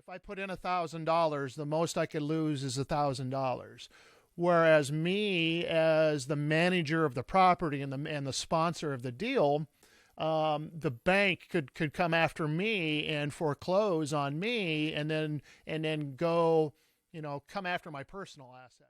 if I put in $1,000, the most I could lose is $1,000. Whereas me, as the manager of the property and the sponsor of the deal, the bank could come after me and foreclose on me, and then go, come after my personal asset.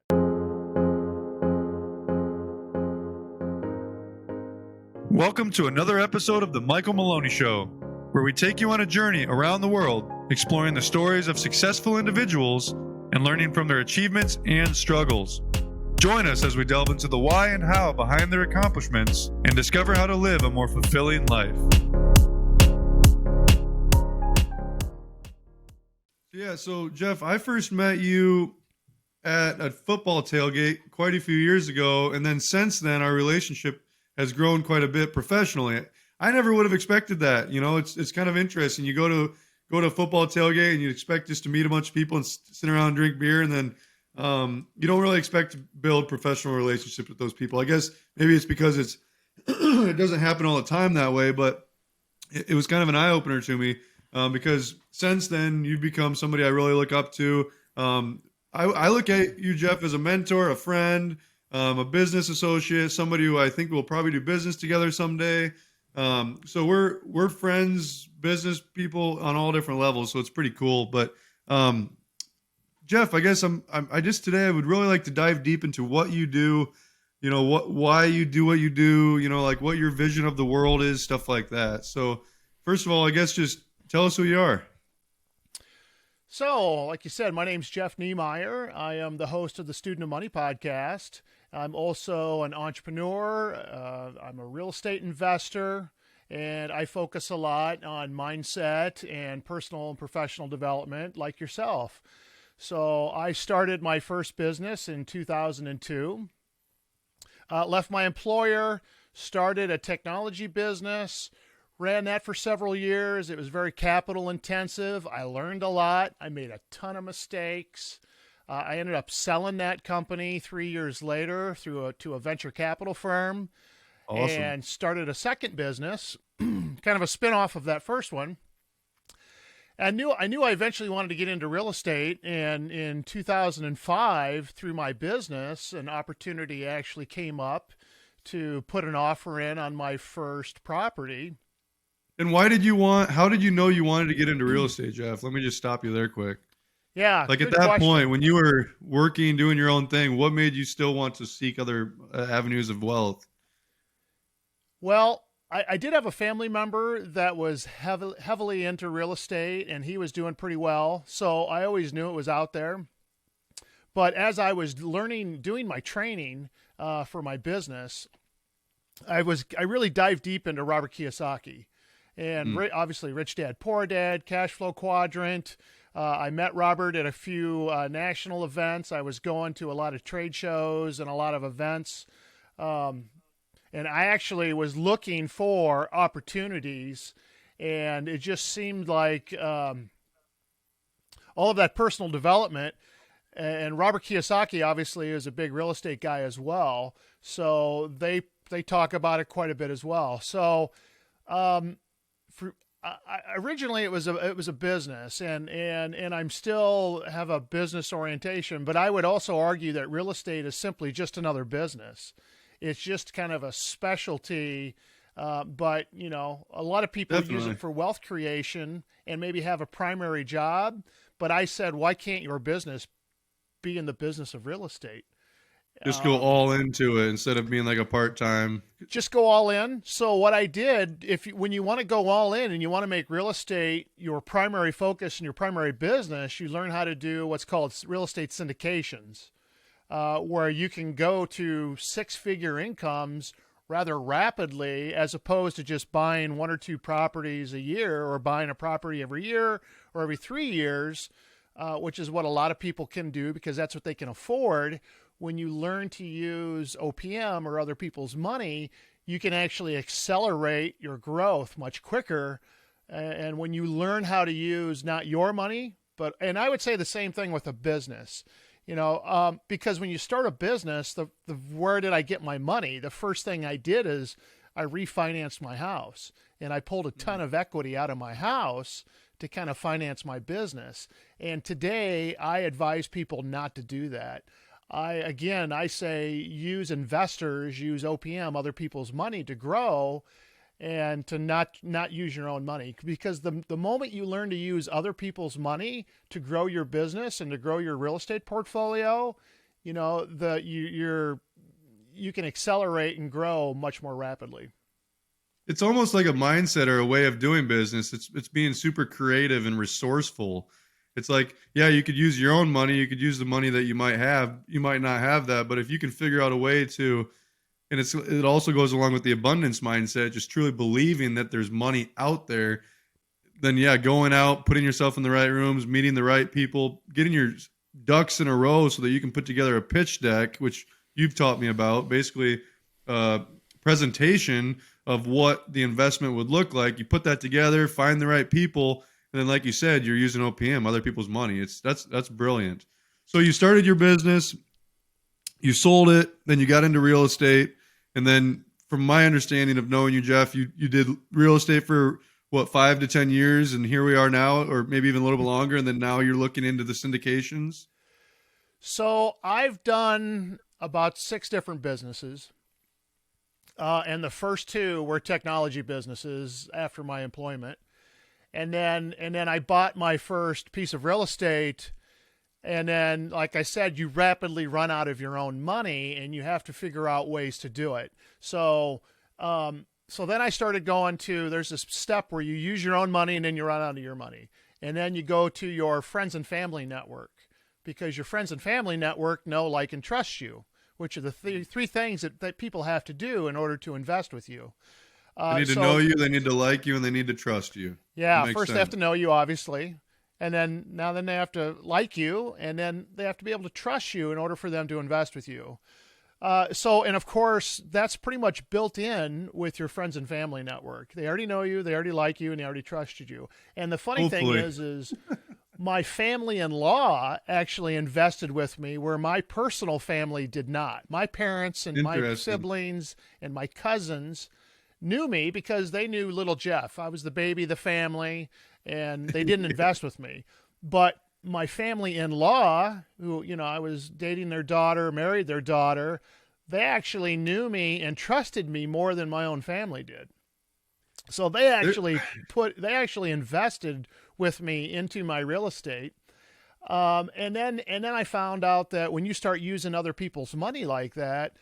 Welcome to another episode of the Michael Maloney Show, where we take you on a journey around the world, exploring the stories of successful individuals and learning from their achievements and struggles. Join us as we delve into the why and how behind their accomplishments and discover how to live a more fulfilling life. Yeah, so Jeff, I first met you at a football tailgate quite a few years ago, and then since then our relationship has grown quite a bit professionally. I never would have expected that. It's kind of interesting. You go to a football tailgate and you expect just to meet a bunch of people and sit around and drink beer, and then you don't really expect to build professional relationships with those people. I guess maybe it's because it doesn't happen all the time that way, but it was kind of an eye-opener to me because since then you've become somebody I really look up to. I look at you, Jeff, as a mentor, a friend, a business associate, somebody who I think will probably do business together someday. So we're friends, business people on all different levels. So it's pretty cool. But Jeff, I guess I just today I would really like to dive deep into what you do, why you do what you do, like what your vision of the world is, stuff like that. So first of all, I guess just tell us who you are. So, like you said, my name's Jeff Niemeier. I am the host of the Student of Money podcast. I'm also an entrepreneur. I'm a real estate investor, and I focus a lot on mindset and personal and professional development like yourself. So I started my first business in 2002, left my employer, started a technology business, ran that for several years. It was very capital intensive. I learned a lot. I made a ton of mistakes. I ended up selling that company 3 years later to a venture capital firm. Awesome. And started a second business, kind of a spinoff of that first one. I knew I eventually wanted to get into real estate, and in 2005, through my business, an opportunity actually came up to put an offer in on my first property. And how did you know you wanted to get into real estate, Jeff? Let me just stop you there quick. Yeah. Like at that point, when you were working, doing your own thing, what made you still want to seek other avenues of wealth? Well, I did have a family member that was heavily into real estate, and he was doing pretty well. So I always knew it was out there. But as I was doing my training for my business, I really dived deep into Robert Kiyosaki. And obviously Rich Dad, Poor Dad, Cash Flow Quadrant. I met Robert at a few national events. I was going to a lot of trade shows and a lot of events. And I actually was looking for opportunities, and it just seemed like all of that personal development. And Robert Kiyosaki obviously is a big real estate guy as well. So they talk about it quite a bit as well. So originally it was a business, and I'm still have a business orientation, but I would also argue that real estate is simply just another business. It's just kind of a specialty, but a lot of people use it for wealth creation and maybe have a primary job. But I said, why can't your business be in the business of real estate? Just go all into it instead of being like a part-time. Just go all in. So what I did, when you want to go all in and you want to make real estate your primary focus and your primary business, you learn how to do what's called real estate syndications, where you can go to six-figure incomes rather rapidly, as opposed to just buying one or two properties a year, or buying a property every year or every 3 years, which is what a lot of people can do because that's what they can afford. When you learn to use OPM or other people's money, you can actually accelerate your growth much quicker. And when you learn how to use not your money, and I would say the same thing with a business, because when you start a business, where did I get my money? The first thing I did is I refinanced my house, and I pulled a ton of equity out of my house to kind of finance my business. And today I advise people not to do that. I say use investors, use OPM, other people's money to grow, and to not use your own money, because the moment you learn to use other people's money to grow your business and to grow your real estate portfolio, you know, you can accelerate and grow much more rapidly. It's almost like a mindset or a way of doing business. It's being super creative and resourceful. It's like, yeah, you could use your own money, you could use the money that you might have, you might not have that, but if you can figure out a way to, and it also goes along with the abundance mindset, just truly believing that there's money out there, then yeah, going out, putting yourself in the right rooms, meeting the right people, getting your ducks in a row so that you can put together a pitch deck, which you've taught me about, basically presentation of what the investment would look like. You put that together, find the right people, and then like you said, you're using OPM, other people's money. That's brilliant. So you started your business, you sold it, then you got into real estate. And then from my understanding of knowing you, Jeff, you did real estate for what, 5 to 10 years, and here we are now, or maybe even a little bit longer, and then now you're looking into the syndications? So I've done about 6 different businesses, and the first 2 were technology businesses after my employment, and then I bought my first piece of real estate. And then, like I said, you rapidly run out of your own money, and you have to figure out ways to do it. So then I started going to, there's this step where you use your own money and then you run out of your money. And then you go to your friends and family network, because your friends and family network know, like, and trust you, which are the 3 things that people have to do in order to invest with you. They need to know you, they need to like you, and they need to trust you. Yeah, first they have to know you, obviously. And then they have to like you, and then they have to be able to trust you in order for them to invest with you. And of course, that's pretty much built in with your friends and family network. They already know you, they already like you, and they already trusted you. And the funny thing is my family-in-law actually invested with me where my personal family did not. My parents and my siblings and my cousins knew me because they knew little Jeff. I was the baby of the family, and they didn't invest with me. But my family-in-law, who, you know, I was dating their daughter, married their daughter, they actually knew me and trusted me more than my own family did. So they actually invested with me into my real estate. And then I found out that when you start using other people's money like that,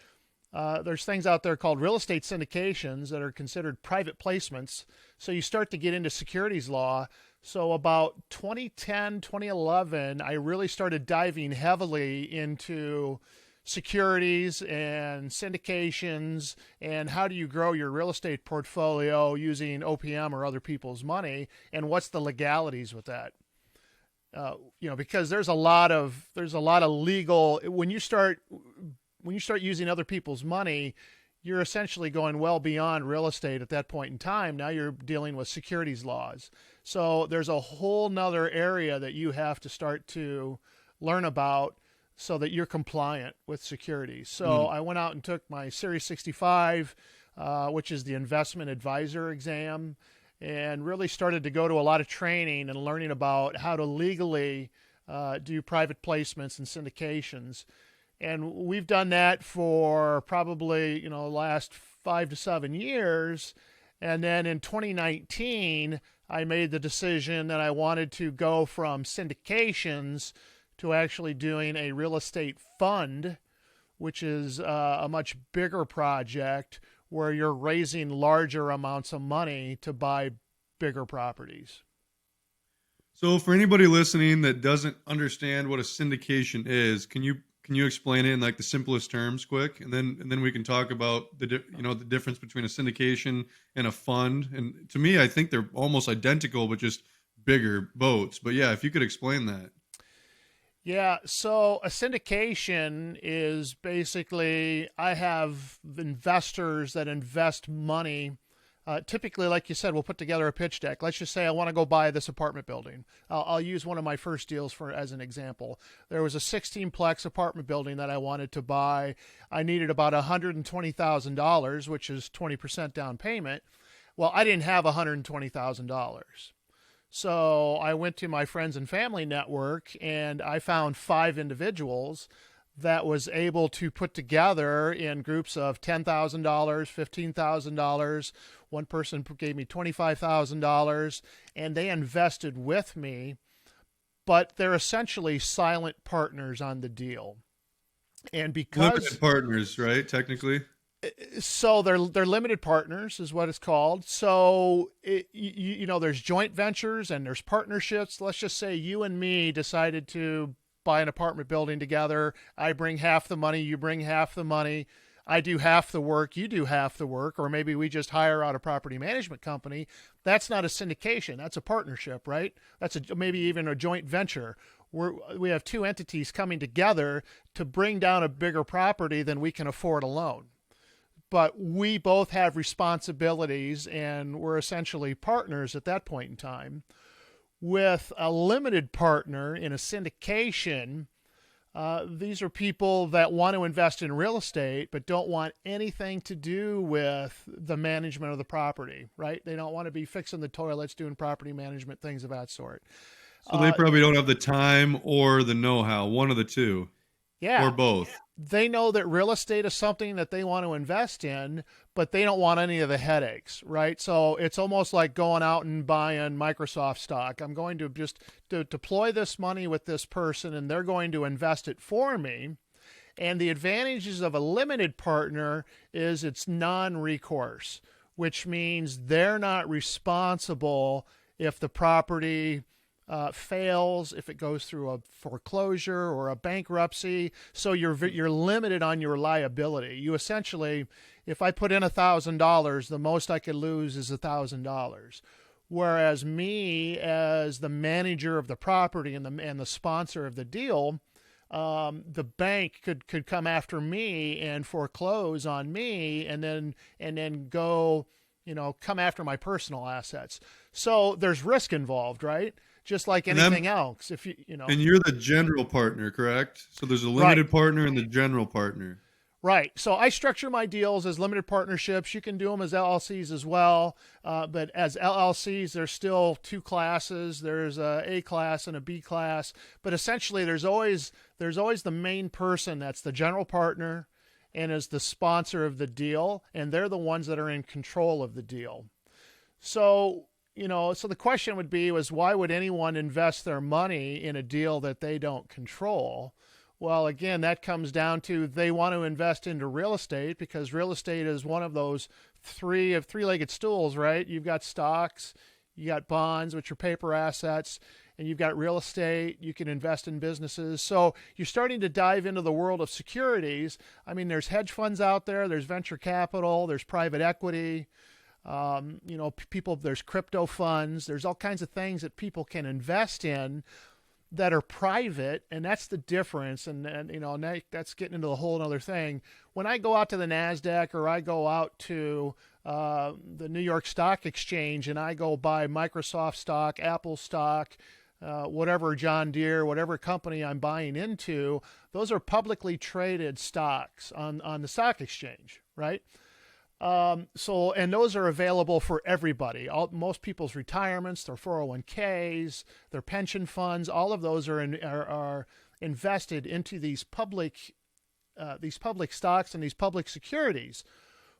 there's things out there called real estate syndications that are considered private placements. So you start to get into securities law. So about 2010, 2011, I really started diving heavily into securities and syndications and how do you grow your real estate portfolio using OPM or other people's money, and what's the legalities with that. Because there's a lot of legal, when you start using other people's money, you're essentially going well beyond real estate at that point in time. Now you're dealing with securities laws. So there's a whole nother area that you have to start to learn about so that you're compliant with securities. So I went out and took my Series 65, which is the investment advisor exam, and really started to go to a lot of training and learning about how to legally do private placements and syndications. And we've done that for probably, the last 5 to 7 years. And then in 2019, I made the decision that I wanted to go from syndications to actually doing a real estate fund, which is a much bigger project where you're raising larger amounts of money to buy bigger properties. So for anybody listening that doesn't understand what a syndication is, can you explain it in like the simplest terms quick? And then we can talk about the difference between a syndication and a fund. And to me, I think they're almost identical, but just bigger boats. But yeah, if you could explain that. Yeah, so a syndication is basically, I have investors that invest money. Typically, like you said, we'll put together a pitch deck. Let's just say I want to go buy this apartment building. I'll use one of my first deals as an example. There was a 16-plex apartment building that I wanted to buy. I needed about $120,000, which is 20% down payment. Well, I didn't have $120,000. So I went to my friends and family network and I found 5 individuals that was able to put together in groups of $10,000, $15,000. One person gave me $25,000 and they invested with me, but they're essentially silent partners on the deal. And because Limited partners, right? Technically. so they're limited partners is what it's called. So there's joint ventures and there's partnerships. Let's just say you and me decided to buy an apartment building together. I bring half the money, you bring half the money. I do half the work, you do half the work, or maybe we just hire out a property management company. That's not a syndication. That's a partnership, right? That's maybe even a joint venture. We have two entities coming together to bring down a bigger property than we can afford alone. But we both have responsibilities and we're essentially partners at that point in time. With a limited partner in a syndication, these are people that want to invest in real estate but don't want anything to do with the management of the property, right? They don't want to be fixing the toilets, doing property management, things of that sort. So they probably don't have the time or the know-how, one of the two, Yeah, or both. they know that real estate is something that they want to invest in, but they don't want any of the headaches, right? So it's almost like going out and buying Microsoft stock. I'm going to just deploy this money with this person and they're going to invest it for me. And the advantages of a limited partner is it's non-recourse, which means they're not responsible if the property fails, if it goes through a foreclosure or a bankruptcy. So you're limited on your liability. You essentially, if I put in $1,000, the most I could lose is $1,000. Whereas me, as the manager of the property and the sponsor of the deal, the bank could come after me and foreclose on me, and then go, come after my personal assets. So there's risk involved, right? Just like anything else. If And you're the general partner, correct? So there's a limited partner and the general partner. Right. So I structure my deals as limited partnerships. You can do them as LLCs as well. But as LLCs, there's still two classes. There's a class and a B class. But essentially, there's always the main person that's the general partner and is the sponsor of the deal. And they're the ones that are in control of the deal. So the question would be why would anyone invest their money in a deal that they don't control? Well, again, that comes down to they want to invest into real estate because real estate is one of those three-legged stools, right? You've got stocks, you got bonds, which are paper assets, and you've got real estate. You can invest in businesses. So you're starting to dive into the world of securities. I mean, there's hedge funds out there, there's venture capital, there's private equity. There's crypto funds, there's all kinds of things that people can invest in that are private, and that's the difference. And now that's getting into a whole other thing. When I go out to the NASDAQ or I go out to the New York Stock Exchange and I go buy Microsoft stock, Apple stock, whatever, John Deere, whatever company I'm buying into, those are publicly traded stocks on the stock exchange, right? And those are available for everybody. Most people's retirements, their 401ks, their pension funds, all of those are invested into these public stocks and these public securities.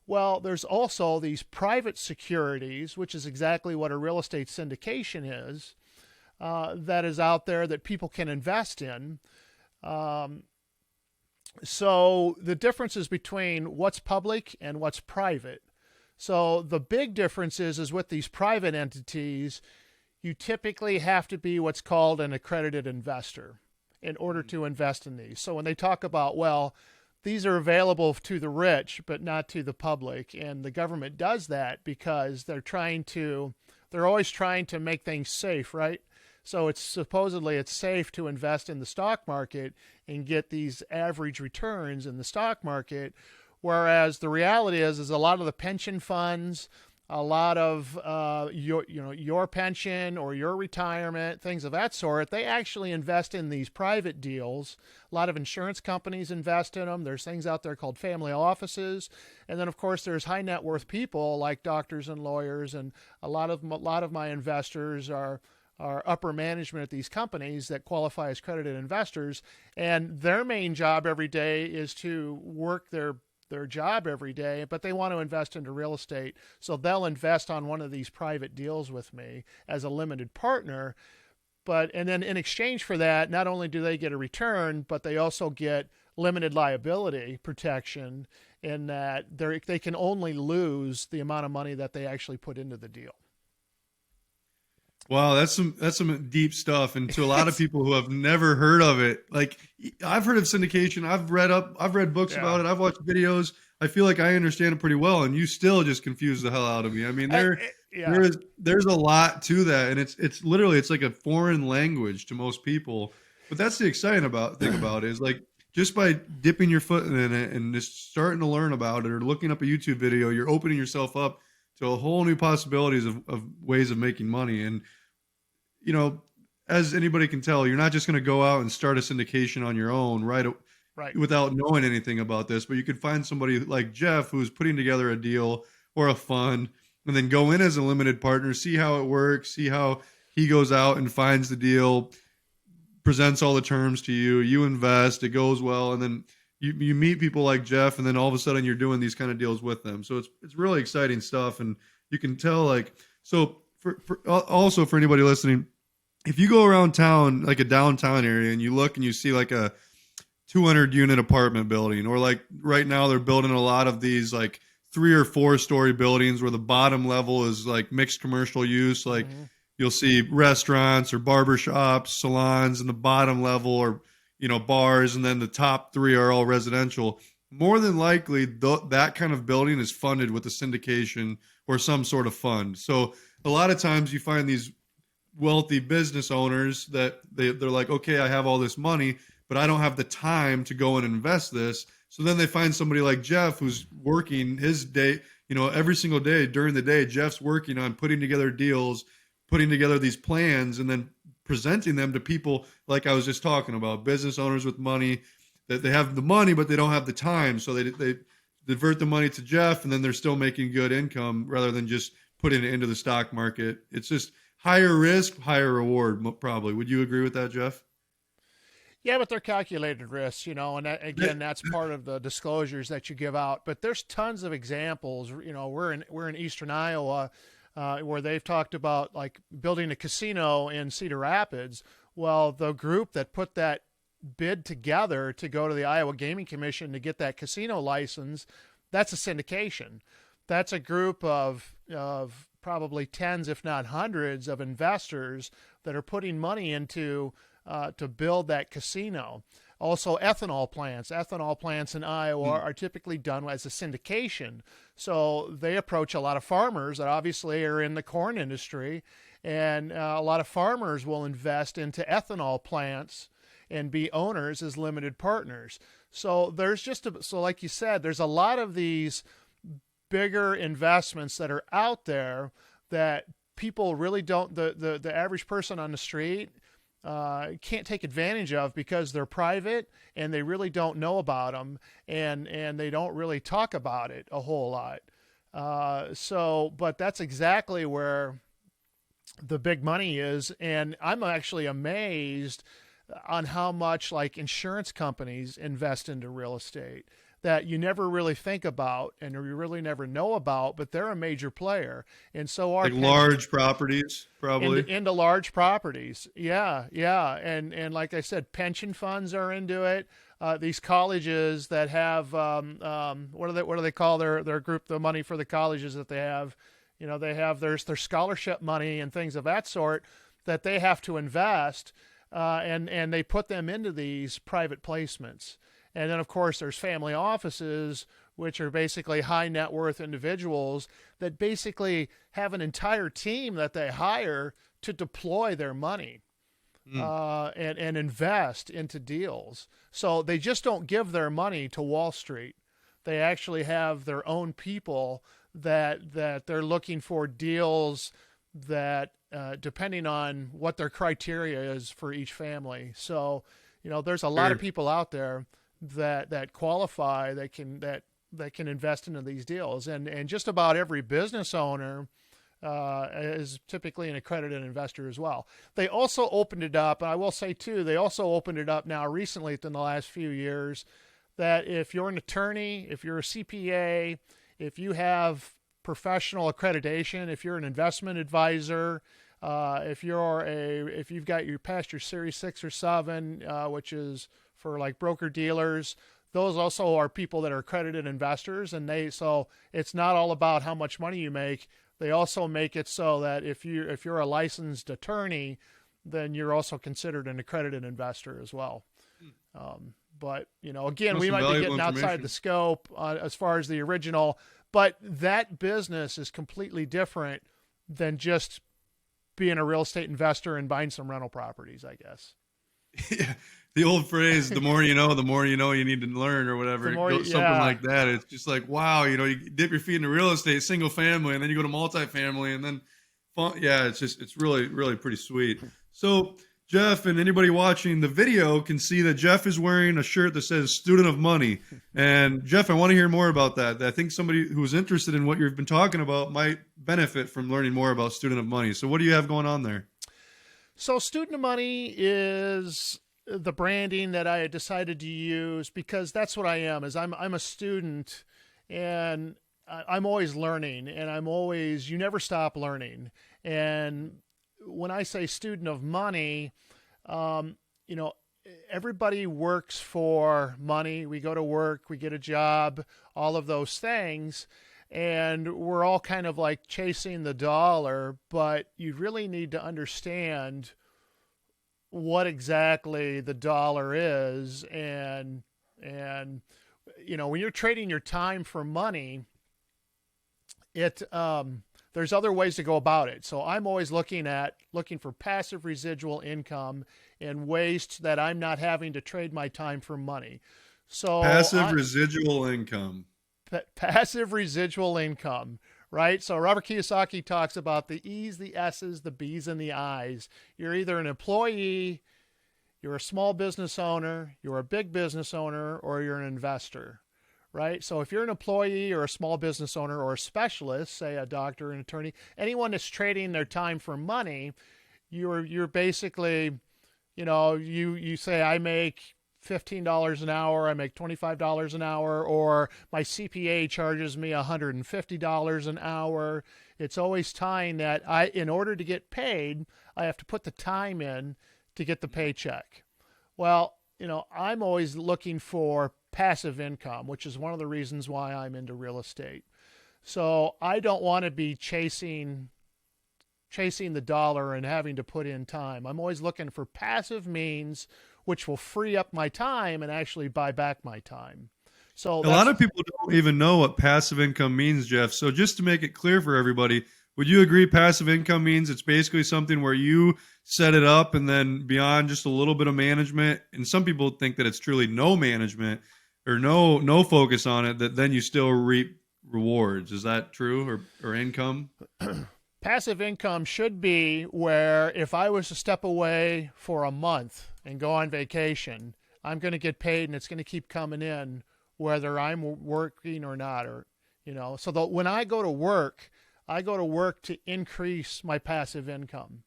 Well, there's also these private securities, which is exactly what a real estate syndication is, that is out there that people can invest in. So the differences between what's public and what's private. So the big difference is with these private entities, you typically have to be what's called an accredited investor in order to invest in these. So when they talk about, well, these are available to the rich, but not to the public. And the government does that because they're always trying to make things safe, right? So it's safe to invest in the stock market and get these average returns in the stock market. Whereas the reality is a lot of the pension funds, a lot of your pension or your retirement, things of that sort, they actually invest in these private deals. A lot of insurance companies invest in them. There's things out there called family offices, and then of course there's high net worth people like doctors and lawyers, and a lot of my investors are are upper management at these companies that qualify as accredited investors, and their main job every day is to work their job every day, but they want to invest into real estate. So they'll invest on one of these private deals with me as a limited partner. And then in exchange for that, not only do they get a return, but they also get limited liability protection in that they can only lose the amount of money that they actually put into the deal. Wow, that's some deep stuff, and to a lot of people who have never heard of it, like I've heard of syndication, I've read books about it, I've watched videos. I feel like I understand it pretty well, and you still just confuse the hell out of me. I mean, there's a lot to that, and it's literally it's like a foreign language to most people. But that's the exciting thing about it is like just by dipping your foot in it and just starting to learn about it or looking up a YouTube video, you're opening yourself up to a whole new possibilities of ways of making money. And, you know, as anybody can tell, you're not just going to go out and start a syndication on your own, right? Without knowing anything about this, but you could find somebody like Jeff who's putting together a deal or a fund and then go in as a limited partner, see how it works, see how he goes out and finds the deal, presents all the terms to you, you invest, it goes well, and then you meet people like Jeff, and then all of a sudden you're doing these kind of deals with them. So it's really exciting stuff, and you can tell like so. Also for anybody listening, if you go around town, like a downtown area, and you look and you see like a 200 unit apartment building, or like right now they're building a lot of these like 3 or 4 story buildings where the bottom level is like mixed commercial use, like you'll see restaurants or barber shops, salons, and the bottom level or bars, and then the top 3 are all residential. More than likely, that kind of building is funded with a syndication or some sort of fund. So a lot of times you find these wealthy business owners that they're like, okay, I have all this money, but I don't have the time to go and invest this. So then they find somebody like Jeff who's working his day, every single day during the day, Jeff's working on putting together deals, putting together these plans, and then presenting them to people like I was just talking about, business owners with money that they have the money, but they don't have the time. So they divert the money to Jeff, and then they're still making good income rather than just putting it into the stock market. It's just higher risk, higher reward, probably. Would you agree with that, Jeff? Yeah, but they're calculated risks, and again, that's part of the disclosures that you give out. But there's tons of examples. We're in Eastern Iowa, where they've talked about like building a casino in Cedar Rapids. Well, the group that put that bid together to go to the Iowa Gaming Commission to get that casino license, that's a syndication. That's a group of probably tens, if not hundreds, of investors that are putting money into to build that casino. Also, ethanol plants in Iowa are typically done as a syndication. So they approach a lot of farmers that obviously are in the corn industry, and a lot of farmers will invest into ethanol plants and be owners as limited partners. So there's like you said, there's a lot of these bigger investments that are out there that people really don't, the average person on the street can't take advantage of because they're private and they really don't know about them, and they don't really talk about it a whole lot. But that's exactly where the big money is. And I'm actually amazed on how much like insurance companies invest into real estate that you never really think about and you really never know about, but they're a major player. And so are like large properties, probably into large properties. Yeah. And like I said, pension funds are into it. These colleges that have, what do they call their group, the money for the colleges that they have, there's their scholarship money and things of that sort that they have to invest. And they put them into these private placements. And then, of course, there's family offices, which are basically high net worth individuals that basically have an entire team that they hire to deploy their money and invest into deals. So they just don't give their money to Wall Street. They actually have their own people that they're looking for deals that depending on what their criteria is for each family. So, there's a lot of people out there that qualify, that can invest into these deals, and just about every business owner is typically an accredited investor as well. They also opened it up, and I will say too, they also opened it up now recently within the last few years that if you're an attorney, if you're a CPA, if you have professional accreditation, if you're an investment advisor, if you've got your past your Series 6 or 7, which is for like broker dealers, those also are people that are accredited investors, and so it's not all about how much money you make. They also make it so that if you're a licensed attorney, then you're also considered an accredited investor as well. But again, we might be getting outside the scope as far as the original, but that business is completely different than just being a real estate investor and buying some rental properties, I guess. Yeah. The old phrase, the more you know you need to learn, or whatever. Something like that. It's just like, wow, you dip your feet into real estate, single family, and then you go to multifamily, and then, it's really, really pretty sweet. So Jeff, and anybody watching the video can see that Jeff is wearing a shirt that says Student of Money. And Jeff, I want to hear more about that. I think somebody who's interested in what you've been talking about might benefit from learning more about Student of Money. So what do you have going on there? So Student of Money is the branding that I had decided to use because that's what I am. I'm a student, and I'm always learning, and you never stop learning. And when I say Student of Money, everybody works for money. We go to work, we get a job, all of those things. And we're all kind of like chasing the dollar, but you really need to understand what exactly the dollar is. And when you're trading your time for money, there's other ways to go about it. So I'm always looking for passive residual income and ways that I'm not having to trade my time for money. So passive residual income. Passive residual income, right? So Robert Kiyosaki talks about the E's, the S's, the B's, and the I's. You're either an employee, you're a small business owner, you're a big business owner, or you're an investor, right? So if you're an employee or a small business owner or a specialist, say a doctor, an attorney, anyone that's trading their time for money, you're basically, you say, I make $15 an hour, I make $25 an hour, or my CPA charges me $150 an hour. It's always tying that in order to get paid, I have to put the time in to get the paycheck. Well, I'm always looking for passive income, which is one of the reasons why I'm into real estate. So I don't want to be chasing the dollar and having to put in time. I'm always looking for passive means which will free up my time and actually buy back my time. So a lot of people don't even know what passive income means, Jeff. So just to make it clear for everybody, would you agree passive income means it's basically something where you set it up and then beyond just a little bit of management, and some people think that it's truly no management or no focus on it, that then you still reap rewards. Is that true, or income? Passive income should be where if I was to step away for a month and go on vacation, I'm going to get paid and it's going to keep coming in whether I'm working or not, so that when I go to work to increase my passive income.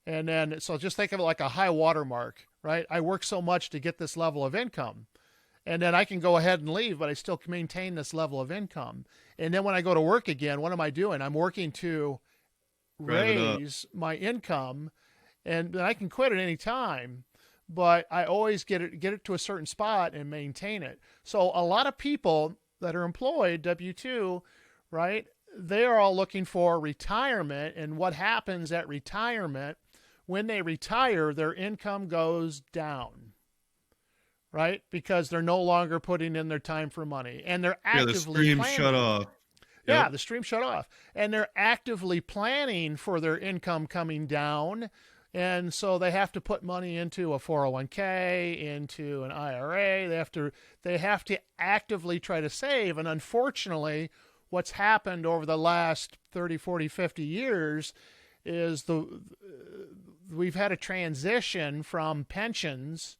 And then, so just think of it like a high water mark, right? I work so much to get this level of income, and then I can go ahead and leave, but I still can maintain this level of income. And then when I go to work again, what am I doing? I'm working to raise my income, and I can quit at any time, but I always get it to a certain spot and maintain it. So a lot of people that are employed, W-2, right, they're all looking for retirement, and what happens at retirement, when they retire, their income goes down, right? Because they're no longer putting in their time for money, and they're actively the stream planning. Shut off. Yeah, the stream shut off, and they're actively planning for their income coming down, and so they have to put money into a 401k, into an IRA. They have to actively try to save, and unfortunately, what's happened over the last 30, 40, 50 years is we've had a transition from pensions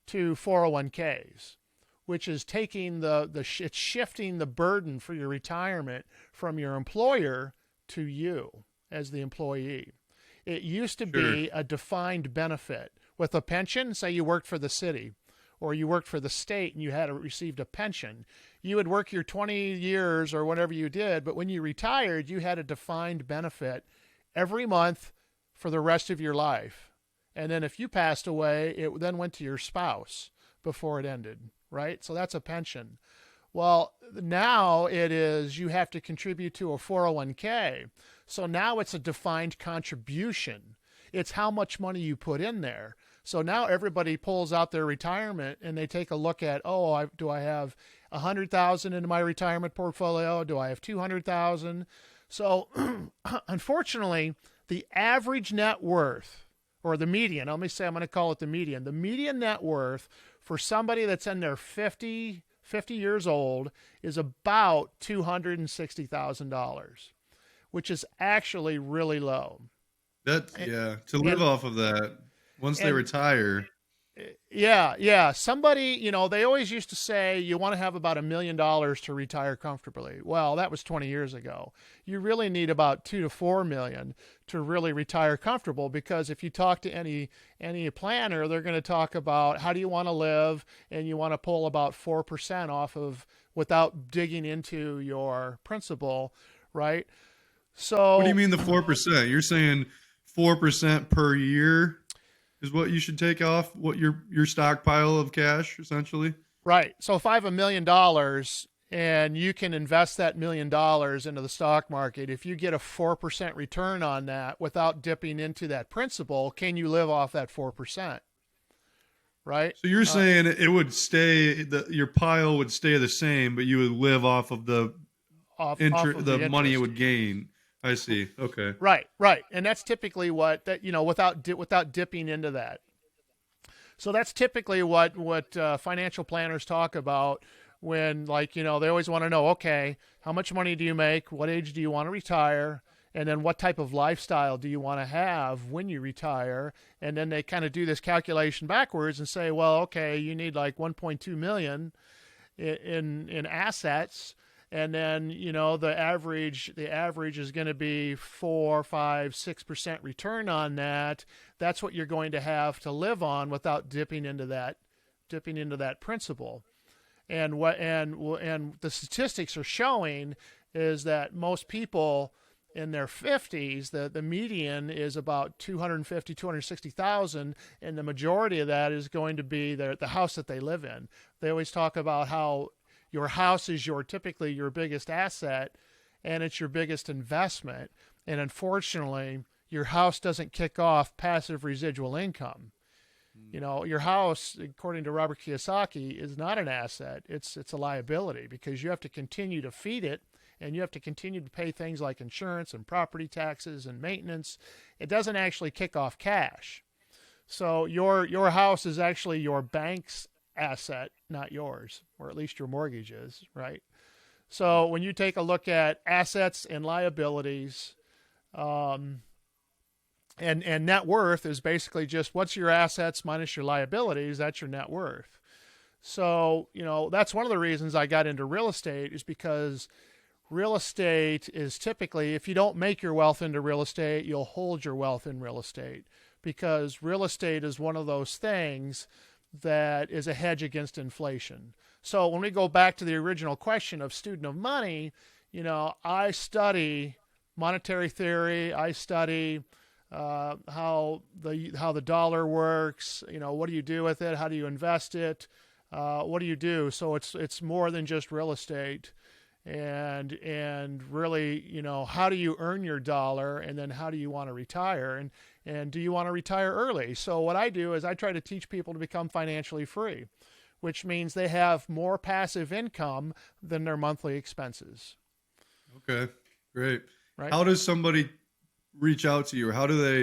to 401ks, which is taking it's shifting the burden for your retirement from your employer to you as the employee. It used to Sure. be a defined benefit. With a pension, say you worked for the city or you worked for the state and you had received a pension, you would work your 20 years or whatever you did, but when you retired, you had a defined benefit every month for the rest of your life. And then if you passed away, it then went to your spouse before it ended, right? So that's a pension. Well, now it is you have to contribute to a 401k. So now it's a defined contribution. It's how much money you put in there. So now everybody pulls out their retirement and they take a look at, do I have 100,000 in my retirement portfolio? Do I have 200,000? So unfortunately, the average net worth, or the median, I'm going to call it the median net worth for somebody that's in their 50 years old is about $260,000, which is actually really low. To live off of that once they retire. Yeah. Somebody, they always used to say you want to have about $1 million to retire comfortably. Well, that was 20 years ago. You really need about 2 to 4 million to really retire comfortable, because if you talk to any planner, they're going to talk about how do you want to live, and you want to pull about 4% off of without digging into your principal, right? So What do you mean the 4%? You're saying 4% per year is what you should take off what your stockpile of cash, essentially? Right. So if I have $1 million and you can invest that $1 million into the stock market, if you get a 4% return on that without dipping into that principal, can you live off that 4%? Right. So you're saying it would stay, your pile would stay the same, but you would live off of the off of the money it interest. would gain. I see. Okay. Right. And that's typically what that, without dipping into that. So that's typically what financial planners talk about when, they always want to know, okay, how much money do you make? What age do you want to retire? And then what type of lifestyle do you want to have when you retire? And then they kind of do this calculation backwards and say, well, okay, you need like 1.2 million in assets. And then, the average is going to be 4, 5, 6% return on that. That's what you're going to have to live on without dipping into that principal. And the statistics are showing is that most people in their 50s, the median is about 250, 260,000, and the majority of that is going to be the house that they live in. They always talk about how your house is typically your biggest asset, and it's your biggest investment. And unfortunately, your house doesn't kick off passive residual income. Your house, according to Robert Kiyosaki, is not an asset. It's a liability, because you have to continue to feed it, and you have to continue to pay things like insurance and property taxes and maintenance. It doesn't actually kick off cash. So your house is actually your bank's asset, not yours, or at least your mortgage is, right? So when you take a look at assets and liabilities, and net worth is basically just what's your assets minus your liabilities, that's your net worth. So, that's one of the reasons I got into real estate, is because real estate is typically, if you don't make your wealth into real estate, you'll hold your wealth in real estate, because real estate is one of those things that is a hedge against inflation. So when we go back to the original question of student of money, I study monetary theory. I study how the dollar works. What do you do with it? How do you invest it? What do you do? So it's more than just real estate, and really, how do you earn your dollar, and then how do you want to retire, and do you want to retire early? So what I do is I try to teach people to become financially free, which means they have more passive income than their monthly expenses. Okay, great. Right? How does somebody reach out to you, or how do they,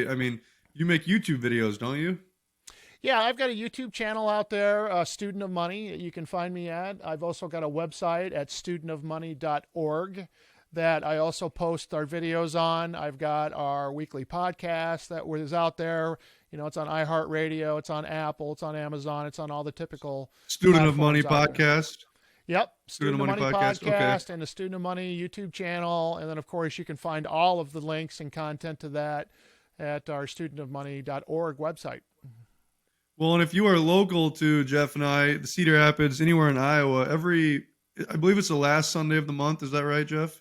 you make YouTube videos, don't you? Yeah, I've got a YouTube channel out there, Student of Money, you can find me at. I've also got a website at studentofmoney.org that I also post our videos on. I've got our weekly podcast that is out there. It's on iHeartRadio, it's on Apple, it's on Amazon, it's on all the typical Student of Money platforms out there. podcast. Yep, Student Student of of Money Money podcast. Okay. podcast and the Student of Money YouTube channel. And then, of course, you can find all of the links and content to that at our studentofmoney.org website. Well, and if you are local to Jeff and I, the Cedar Rapids, anywhere in Iowa, I believe it's the last Sunday of the month. Is that right, Jeff?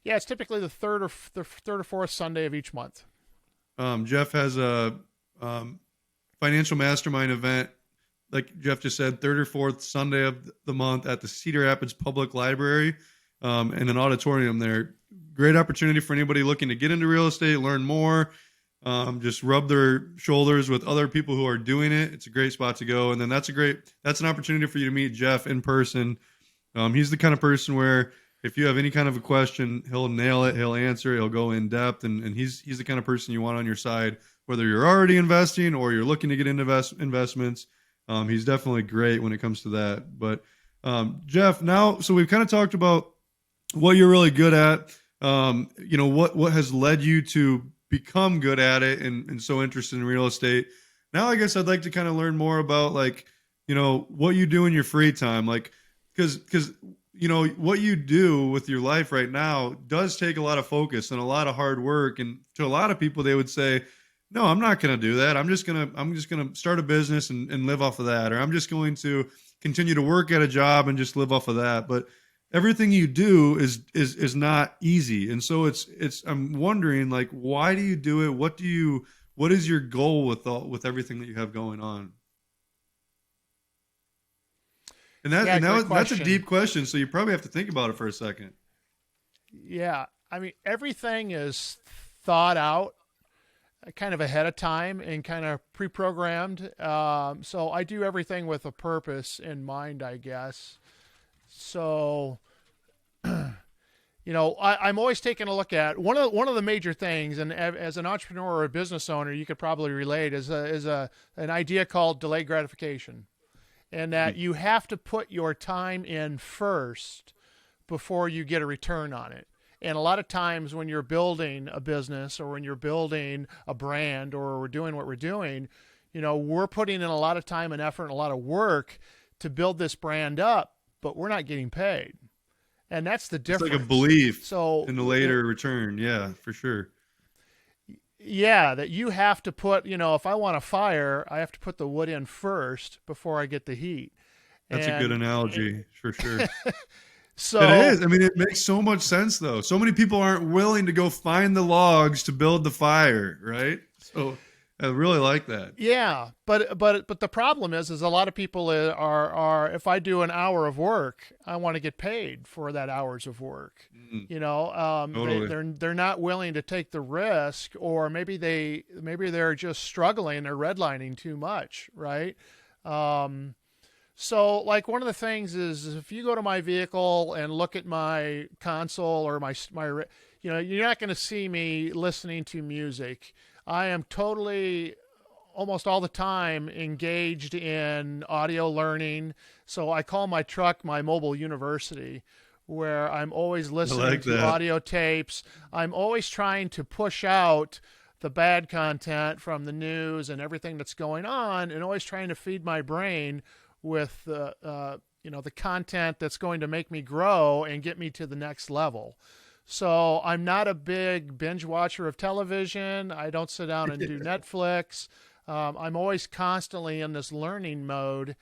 Yeah, it's typically the third or fourth Sunday of each month. Jeff has a financial mastermind event, like Jeff just said, third or fourth Sunday of the month at the Cedar Rapids Public Library, in an auditorium there. Great opportunity for anybody looking to get into real estate, learn more, just rub their shoulders with other people who are doing it. It's a great spot to go. And then that's an opportunity for you to meet Jeff in person. He's the kind of person where if you have any kind of a question, he'll nail it, he'll answer it, he'll go in depth. And he's the kind of person you want on your side, whether you're already investing or you're looking to get into investments. He's definitely great when it comes to that. But Jeff, now, so we've kind of talked about what you're really good at, what has led you to become good at it and so interested in real estate. Now, I guess I'd like to kind of learn more about what you do in your free time, because what you do with your life right now does take a lot of focus and a lot of hard work. And to a lot of people, they would say, no, I'm not going to do that. I'm just going to start a business and live off of that. Or I'm just going to continue to work at a job and just live off of that. But everything you do is not easy. And so I'm wondering, why do you do it? What is your goal with everything that you have going on? And that's a deep question. So you probably have to think about it for a second. Yeah. I mean, everything is thought out kind of ahead of time and kind of pre-programmed. So I do everything with a purpose in mind, I guess. So, I'm always taking a look at one of the major things, and as an entrepreneur or a business owner, you could probably relate, is an idea called delayed gratification, and that you have to put your time in first before you get a return on it. And a lot of times when you're building a business or when you're building a brand or we're doing what we're doing, we're putting in a lot of time and effort and a lot of work to build this brand up, but we're not getting paid. And that's the difference. It's like a belief in the later return. Yeah, for sure. Yeah, that you have to put, if I want a fire, I have to put the wood in first before I get the heat. That's a good analogy, for sure. So it is. I mean, it makes so much sense, though. So many people aren't willing to go find the logs to build the fire, right? So I really like that. Yeah, but the problem is a lot of people are if I do an hour of work, I want to get paid for that hours of work. Totally. They're not willing to take the risk, or maybe they're just struggling. They're redlining too much, right? So, one of the things is if you go to my vehicle and look at my console or my you're not going to see me listening to music. I am totally, almost all the time, engaged in audio learning. So I call my truck my mobile university, where I'm always listening to audio tapes. I'm always trying to push out the bad content from the news and everything that's going on, and always trying to feed my brain with the content that's going to make me grow and get me to the next level. So I'm not a big binge watcher of television. I don't sit down and do Netflix. I'm always constantly in this learning mode.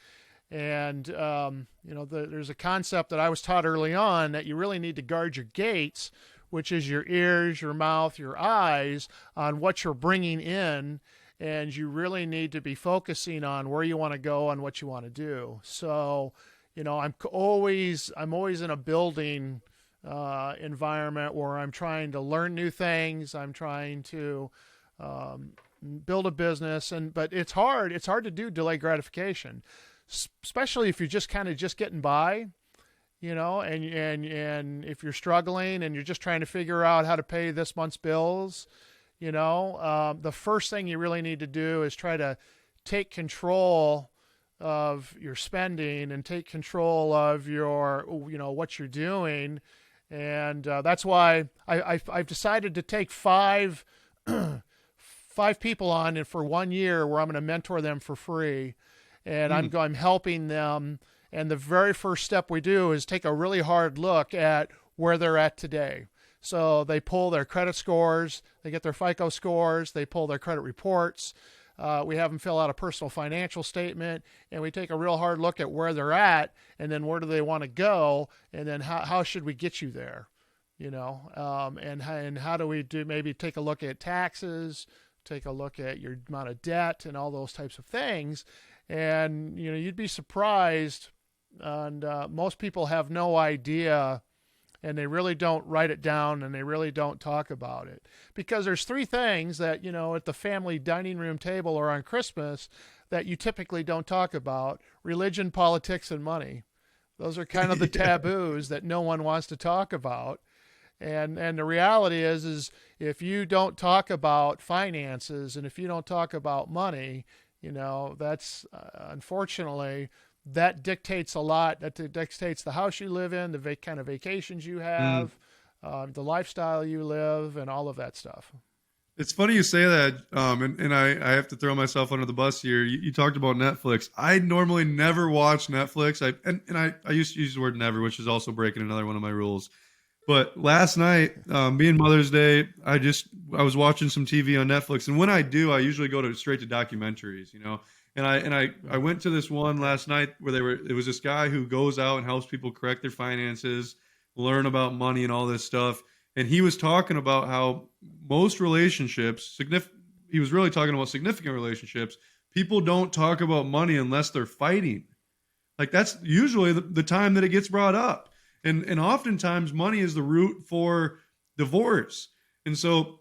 And, there's a concept that I was taught early on that you really need to guard your gates, which is your ears, your mouth, your eyes, on what you're bringing in. And you really need to be focusing on where you want to go and what you want to do. So, I'm always in a building environment where I'm trying to learn new things. I'm trying to build a business, but it's hard. It's hard to do delayed gratification, especially if you're just getting by, and if you're struggling and you're just trying to figure out how to pay this month's bills. The first thing you really need to do is try to take control of your spending and take control of your, what you're doing. And that's why I've decided to take five people on for 1 year where I'm going to mentor them for free. And I'm helping them. And the very first step we do is take a really hard look at where they're at today. So they pull their credit scores, they get their FICO scores, they pull their credit reports. We have them fill out a personal financial statement, and we take a real hard look at where they're at, and then where do they want to go, and then how should we get you there, and how do we maybe take a look at taxes, take a look at your amount of debt, and all those types of things. And you'd be surprised, and most people have no idea, and they really don't write it down, and they really don't talk about it, because there's three things that at the family dining room table or on Christmas that you typically don't talk about: religion, politics, and money. Those are kind of the taboos that no one wants to talk about. And the reality is if you don't talk about finances, and if you don't talk about money, that's unfortunately, that dictates a lot. That dictates the house you live in, the kind of vacations you have, the lifestyle you live, and all of that stuff. It's funny you say that, and I have to throw myself under the bus here. You talked about Netflix. I normally never watch Netflix. I used to use the word never, which is also breaking another one of my rules. But last night, being Mother's Day, I was watching some TV on Netflix, and when I do, I usually go straight to documentaries, And I went to this one last night where it was this guy who goes out and helps people correct their finances, learn about money and all this stuff. And he was talking about how most relationships, he was really talking about significant relationships, people don't talk about money unless they're fighting. Like that's usually the time that it gets brought up. And oftentimes money is the root for divorce. And so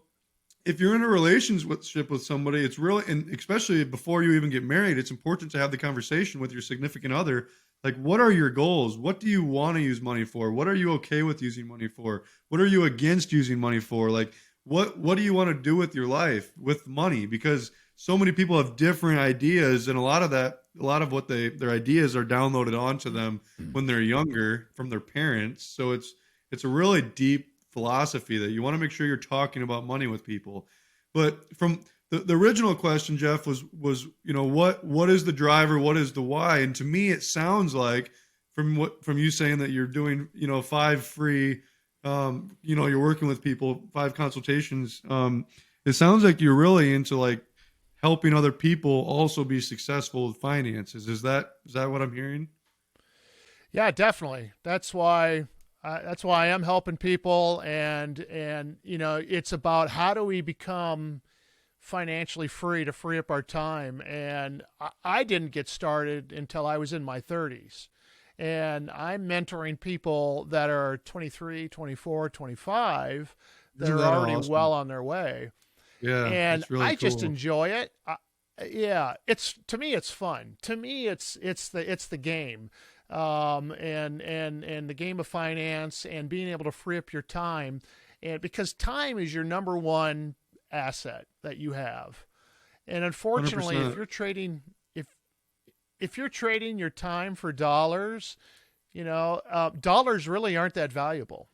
if you're in a relationship with somebody, it's really, and especially before you even get married, it's important to have the conversation with your significant other. Like, what are your goals? What do you want to use money for? What are you okay with using money for? What are you against using money for? Like, what do you want to do with your life with money? Because so many people have different ideas, and a lot of what their ideas are downloaded onto them when they're younger from their parents. So it's a really deep philosophy that you want to make sure you're talking about money with people. But from the original question, Jeff, was what is the driver, what is the why? And to me, it sounds like from you saying that you're doing 5 free, you're working with people, 5 consultations. It sounds like you're really into like helping other people also be successful with finances. Is that what I'm hearing? Yeah, definitely. That's why I am helping people, and it's about how do we become financially free to free up our time. And I didn't get started until I was in my 30s. And I'm mentoring people that are 23, 24, 25 that are already awesome, well on their way. Yeah, and really I cool. just enjoy it. To me it's fun. To me it's the game. And the game of finance and being able to free up your time, and because time is your number one asset that you have. And unfortunately, 100%. if you're trading your time for dollars, dollars really aren't that valuable.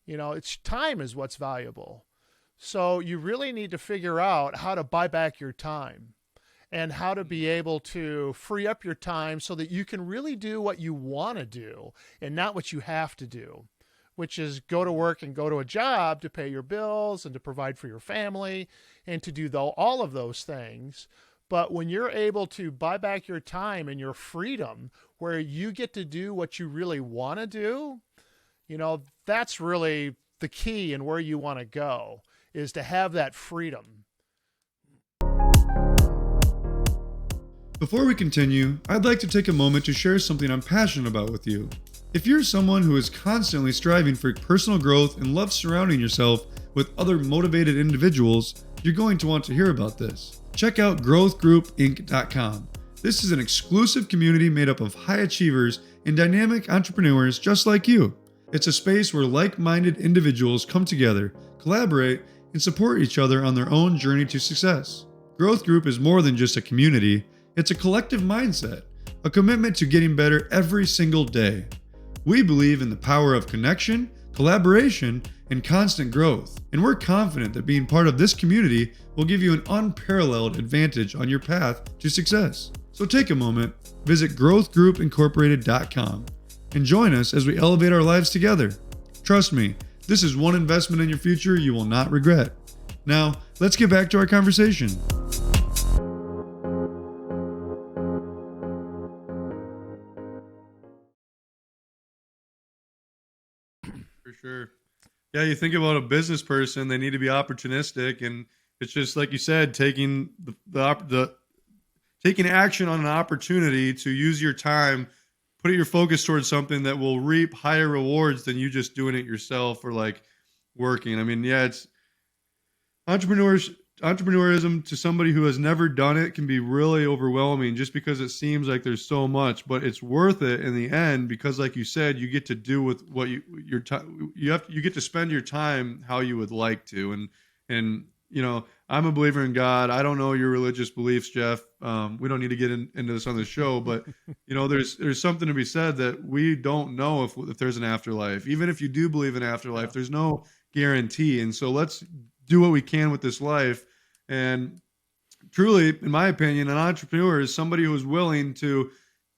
It's time is what's valuable. So you really need to figure out how to buy back your time, and how to be able to free up your time so that you can really do what you want to do and not what you have to do, which is go to work and go to a job to pay your bills and to provide for your family and to do all of those things. But when you're able to buy back your time and your freedom, where you get to do what you really want to do, that's really the key, and where you want to go is to have that freedom. Before we continue, I'd like to take a moment to share something I'm passionate about with you. If you're someone who is constantly striving for personal growth and loves surrounding yourself with other motivated individuals, you're going to want to hear about this. Check out growthgroupinc.com. This is an exclusive community made up of high achievers and dynamic entrepreneurs just like you. It's a space where like-minded individuals come together, collaborate, and support each other on their own journey to success. Growth Group is more than just a community. It's a collective mindset, a commitment to getting better every single day. We believe in the power of connection, collaboration, and constant growth, and we're confident that being part of this community will give you an unparalleled advantage on your path to success. So take a moment, visit growthgroupincorporated.com, and join us as we elevate our lives together. Trust me, this is one investment in your future you will not regret. Now, let's get back to our conversation. For sure. Yeah, you think about a business person, they need to be opportunistic, and it's just like you said, taking taking action on an opportunity to use your time, put your focus towards something that will reap higher rewards than you just doing it yourself or like working. I mean, yeah, it's entrepreneurism to somebody who has never done it can be really overwhelming just because it seems like there's so much, but it's worth it in the end because like you said, you get to do with what your time you get to spend your time how you would like to. And you know, I'm a believer in God. I don't know your religious beliefs, Jeff. We don't need to get into this on the show, but you know, there's something to be said that we don't know if there's an afterlife. Even if you do believe in afterlife, there's no guarantee. And so let's do what we can with this life. And truly, in my opinion, an entrepreneur is somebody who is willing to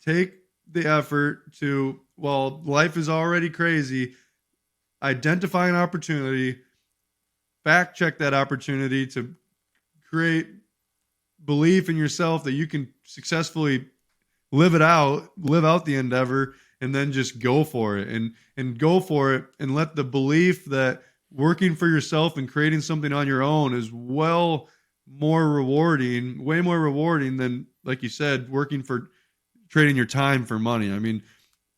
take the effort to, while life is already crazy, identify an opportunity, fact check that opportunity to create belief in yourself that you can successfully live out the endeavor, and then just go for it and go for it and let the belief that working for yourself and creating something on your own is way more rewarding than, like you said, working for trading your time for money. I mean,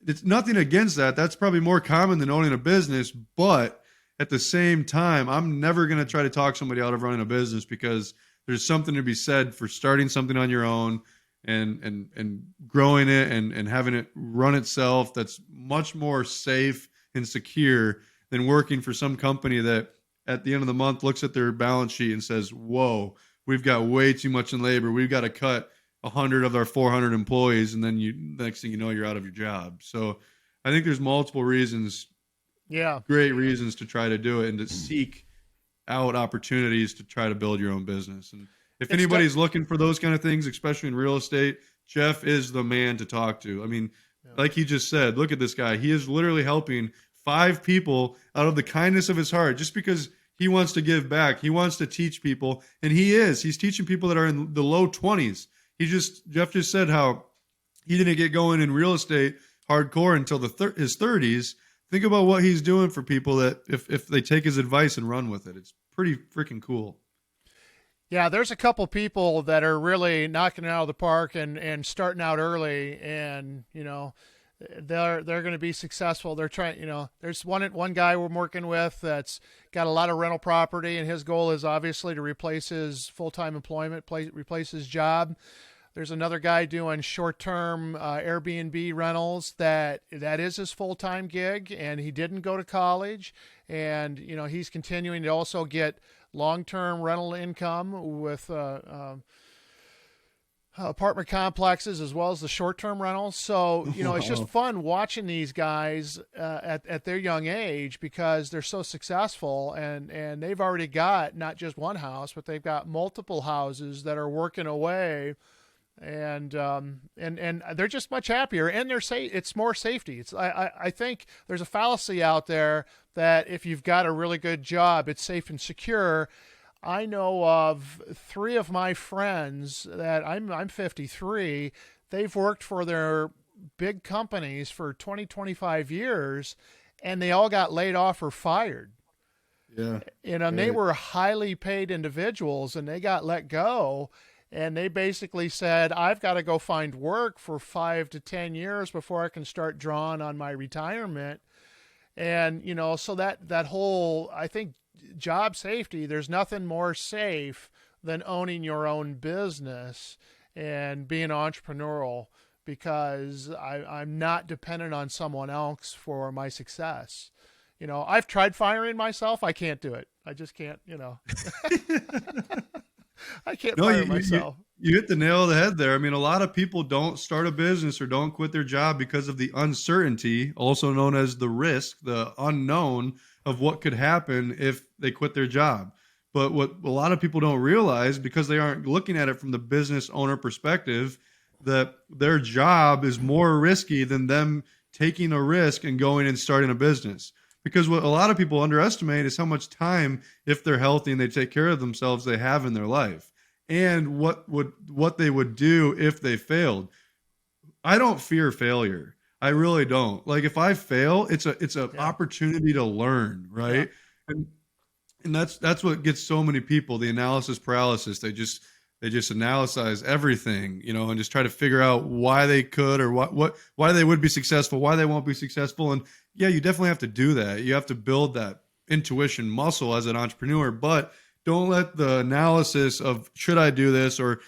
it's nothing against that. That's probably more common than owning a business, but at the same time, I'm never going to try to talk somebody out of running a business because there's something to be said for starting something on your own and growing it and having it run itself. That's much more safe and secure than working for some company that at the end of the month looks at their balance sheet and says, whoa, we've got way too much in labor. We've got to cut 100 of our 400 employees. And then next thing you know, you're out of your job. So I think there's multiple reasons, great reasons to try to do it and to seek out opportunities to try to build your own business. And if anybody's looking for those kind of things, especially in real estate, Jeff is the man to talk to. I mean, like he just said, look at this guy. He is literally helping 5 people out of the kindness of his heart, just because he wants to give back. He wants to teach people. And he's teaching people that are in the low 20s. Jeff just said how he didn't get going in real estate hardcore until his 30s. Think about what he's doing for people that if they take his advice and run with it, it's pretty freaking cool. Yeah, there's a couple people that are really knocking it out of the park and starting out early, and you know, they're going to be successful. They're trying, you know, there's one guy we're working with that's got a lot of rental property, and his goal is obviously to replace his full-time employment, replace his job. There's another guy doing short-term Airbnb rentals that is his full-time gig, and he didn't go to college, and you know, he's continuing to also get long-term rental income with apartment complexes as well as the short-term rentals. So, you know, it's just fun watching these guys at their young age because they're so successful, and they've already got not just one house, but they've got multiple houses that are working away, and they're just much happier, and they're safe. It's more safety. I think there's a fallacy out there that if you've got a really good job, it's safe and secure. I know of 3 of my friends that I'm 53. They've worked for their big companies for 20, 25 years, and they all got laid off or fired. Yeah. You know, and they were highly paid individuals, and they got let go. And they basically said, I've got to go find work for 5 to 10 years before I can start drawing on my retirement. And, you know, so that whole, I think, job safety, there's nothing more safe than owning your own business and being entrepreneurial, because I'm not dependent on someone else for my success. You know, I've tried firing myself. I can't do it. I just can't, you know. I can't fire myself. You hit the nail on the head there. I mean, a lot of people don't start a business or don't quit their job because of the uncertainty, also known as the risk, the unknown of what could happen if they quit their job. But what a lot of people don't realize, because they aren't looking at it from the business owner perspective, that their job is more risky than them taking a risk and going and starting a business. Because what a lot of people underestimate is how much time, if they're healthy and they take care of themselves, they have in their life, and what they would do if they failed. I don't fear failure. I really don't. Like, if I fail, it's a Yeah. opportunity to learn, Yeah. right? And that's what gets so many people, the analysis paralysis. They just analyze everything, and just try to figure out why they could, or why they would be successful, why they won't be successful. And yeah, you definitely have to do that. You have to build that intuition muscle as an entrepreneur, but don't let the analysis of should I do this or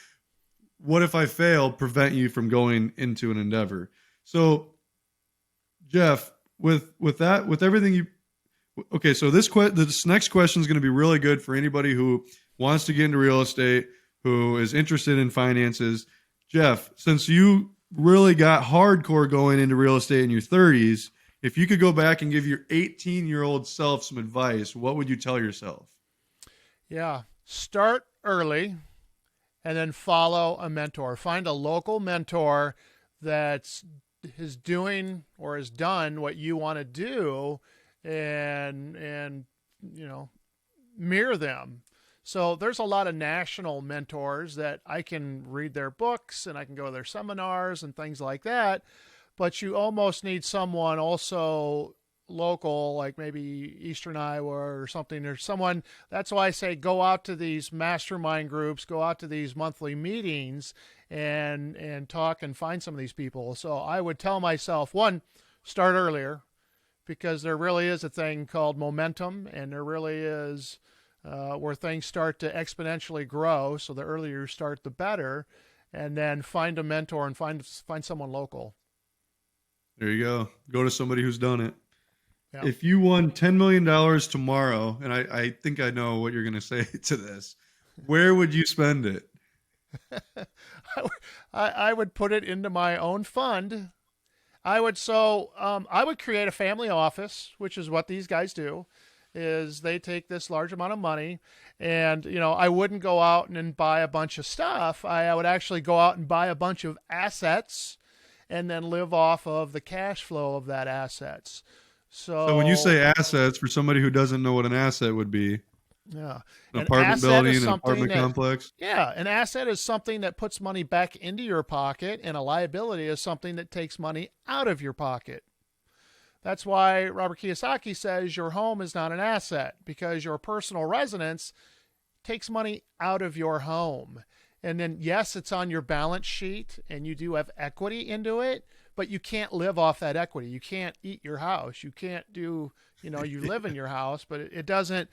what if I fail prevent you from going into an endeavor. So, Jeff, with everything you okay, so this next question is going to be really good for anybody who wants to get into real estate, who is interested in finances. Jeff, since you really got hardcore going into real estate in your 30s, if you could go back and give your 18-year-old self some advice, what would you tell yourself? Yeah. Start early and then follow a mentor. Find a local mentor that's is doing or has done what you want to do, and mirror them. So there's a lot of national mentors that I can read their books and I can go to their seminars and things like that, but you almost need someone also local, like maybe Eastern Iowa or something, or someone. That's why I say go out to these mastermind groups, go out to these monthly meetings, and talk and find some of these people. So I would tell myself, one, start earlier, because there really is a thing called momentum, and there really is where things start to exponentially grow. So the earlier you start, the better. And then find a mentor and find someone local. There you go. Go to somebody who's done it. Yeah. If you won $10 million tomorrow, and I think I know what you're going to say to this, where would you spend it? I would put it into my own fund. I would create a family office, which is what these guys do. Is they take this large amount of money, and I wouldn't go out and buy a bunch of stuff. I would actually go out and buy a bunch of assets, and then live off of the cash flow of that assets. So when you say assets, for somebody who doesn't know what an asset would be, yeah, an apartment building, an apartment that, complex. Yeah, an asset is something that puts money back into your pocket, and a liability is something that takes money out of your pocket. That's why Robert Kiyosaki says your home is not an asset, because your personal residence takes money out of your home. And then, yes, it's on your balance sheet and you do have equity into it, but you can't live off that equity. You can't eat your house. You can't do, you live in your house, but it doesn't,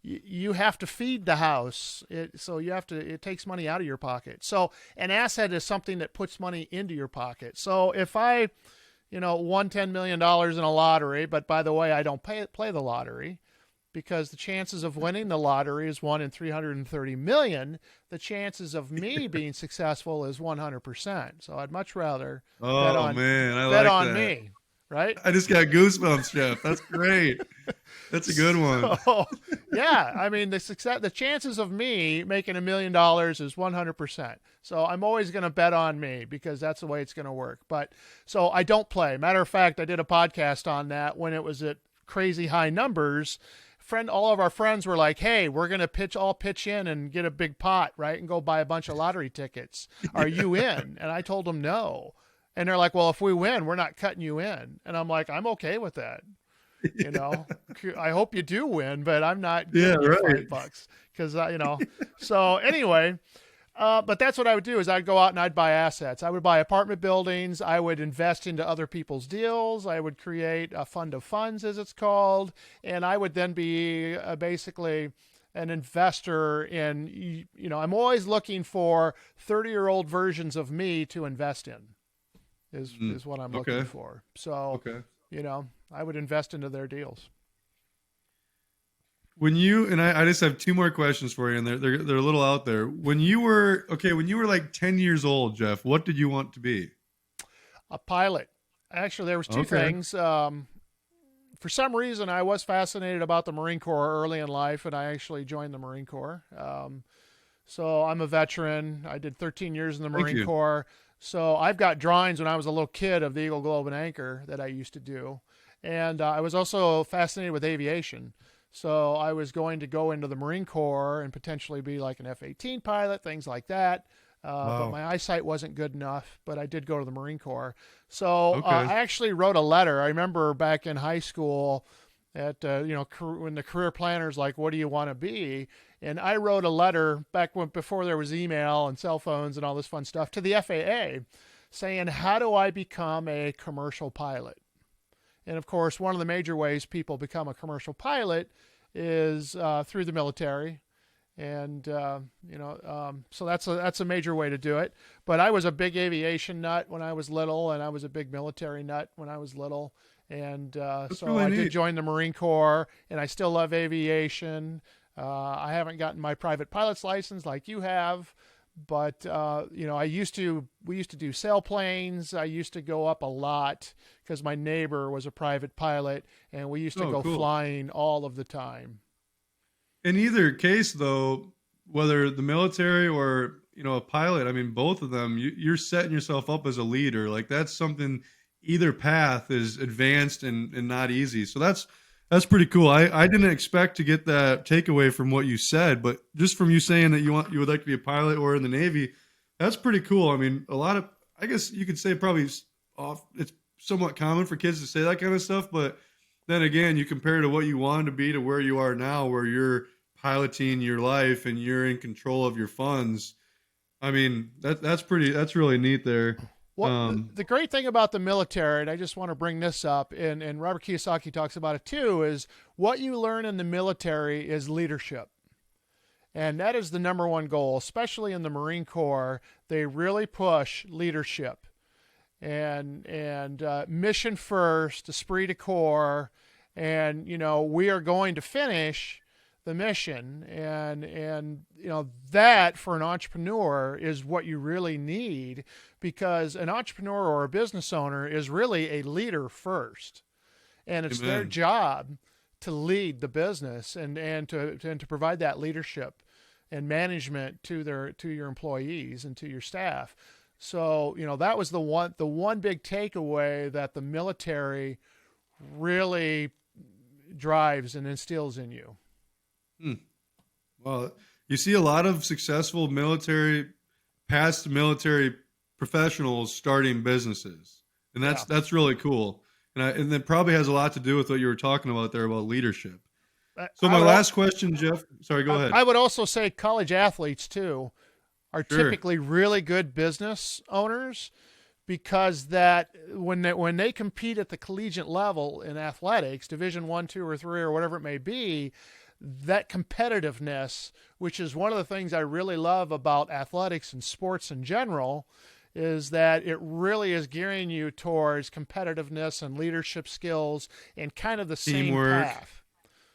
you have to feed the house. It takes money out of your pocket. So an asset is something that puts money into your pocket. So if I won $10 million in a lottery, but by the way, I don't play the lottery, because the chances of winning the lottery is 1 in 330 million. The chances of me being successful is 100%. So I'd much rather bet on me, right? I just got goosebumps, Jeff. That's great. That's a good one. So, yeah, I mean, the chances of me making $1 million is 100%. So I'm always going to bet on me, because that's the way it's going to work. But so I don't play. Matter of fact, I did a podcast on that when it was at crazy high numbers. All of our friends were like, "Hey, we're going to pitch in and get a big pot, right? And go buy a bunch of lottery tickets. Are you in?" And I told them no. And they're like, "Well, if we win, we're not cutting you in." And I'm like, "I'm okay with that. I hope you do win, but I'm not giving you $5 because So anyway, but that's what I would do. Is I'd go out and I'd buy assets. I would buy apartment buildings. I would invest into other people's deals. I would create a fund of funds, as it's called, and I would then be basically an investor in. I'm always looking for 30-year-old versions of me to invest in. Is what I'm looking for. So I would invest into their deals. When you and I just have two more questions for you, and they're a little out there. When you were like 10 years old, Jeff, what did you want to be? A pilot. Actually, there was two things. For some reason, I was fascinated about the Marine Corps early in life, and I actually joined the Marine Corps. So I'm a veteran. I did 13 years in the Marine Corps. So I've got drawings when I was a little kid of the Eagle, Globe, and Anchor that I used to do. And I was also fascinated with aviation. So I was going to go into the Marine Corps and potentially be like an F-18 pilot, things like that. But Wow. my eyesight wasn't good enough, but I did go to the Marine Corps. So Okay. I actually wrote a letter. I remember back in high school at, when the career planner's like, what do you want to be? And I wrote a letter back before there was email and cell phones and all this fun stuff to the FAA saying, how do I become a commercial pilot? And of course, one of the major ways people become a commercial pilot is through the military. And so that's a major way to do it. But I was a big aviation nut when I was little, and I was a big military nut when I was little. And That's so really I did neat. join the Marine Corps, and I still love aviation. I haven't gotten my private pilot's license like you have, but we used to do sailplanes. I used to go up a lot because my neighbor was a private pilot, and we used to Oh, go cool. flying all of the time. In either case, though, whether the military or a pilot, I mean, both of them, you're setting yourself up as a leader. Like that's something. Either path is advanced and not easy. So that's pretty cool. I didn't expect to get that takeaway from what you said, but just from you saying that you would like to be a pilot or in the Navy, that's pretty cool. I mean, a lot of I guess you could say probably off. It's somewhat common for kids to say that kind of stuff, but then again, you compare to what you wanted to be to where you are now, where you're piloting your life and you're in control of your funds. I mean, that's really neat there. What the great thing about the military, and I just want to bring this up, and Robert Kiyosaki talks about it too, is what you learn in the military is leadership. And that is the number one goal, especially in the Marine Corps. They really push leadership and mission first, esprit de corps, and we are going to finish the mission, and that for an entrepreneur is what you really need, because an entrepreneur or a business owner is really a leader first, and it's their Amen. job to lead the business and to provide that leadership and management to your employees and to your staff. So that was the one big takeaway that the military really drives and instills in you. Hmm. Well, you see a lot of successful past military professionals starting businesses, and Yeah. that's really cool. And that probably has a lot to do with what you were talking about there about leadership. So I my would last question, Jeff. Sorry, go ahead. I would also say college athletes too are Sure. typically really good business owners, because that when they compete at the collegiate level in athletics, Division 1, 2, or 3, or whatever it may be, that competitiveness, which is one of the things I really love about athletics and sports in general, is that it really is gearing you towards competitiveness and leadership skills and kind of the same Teamwork. path.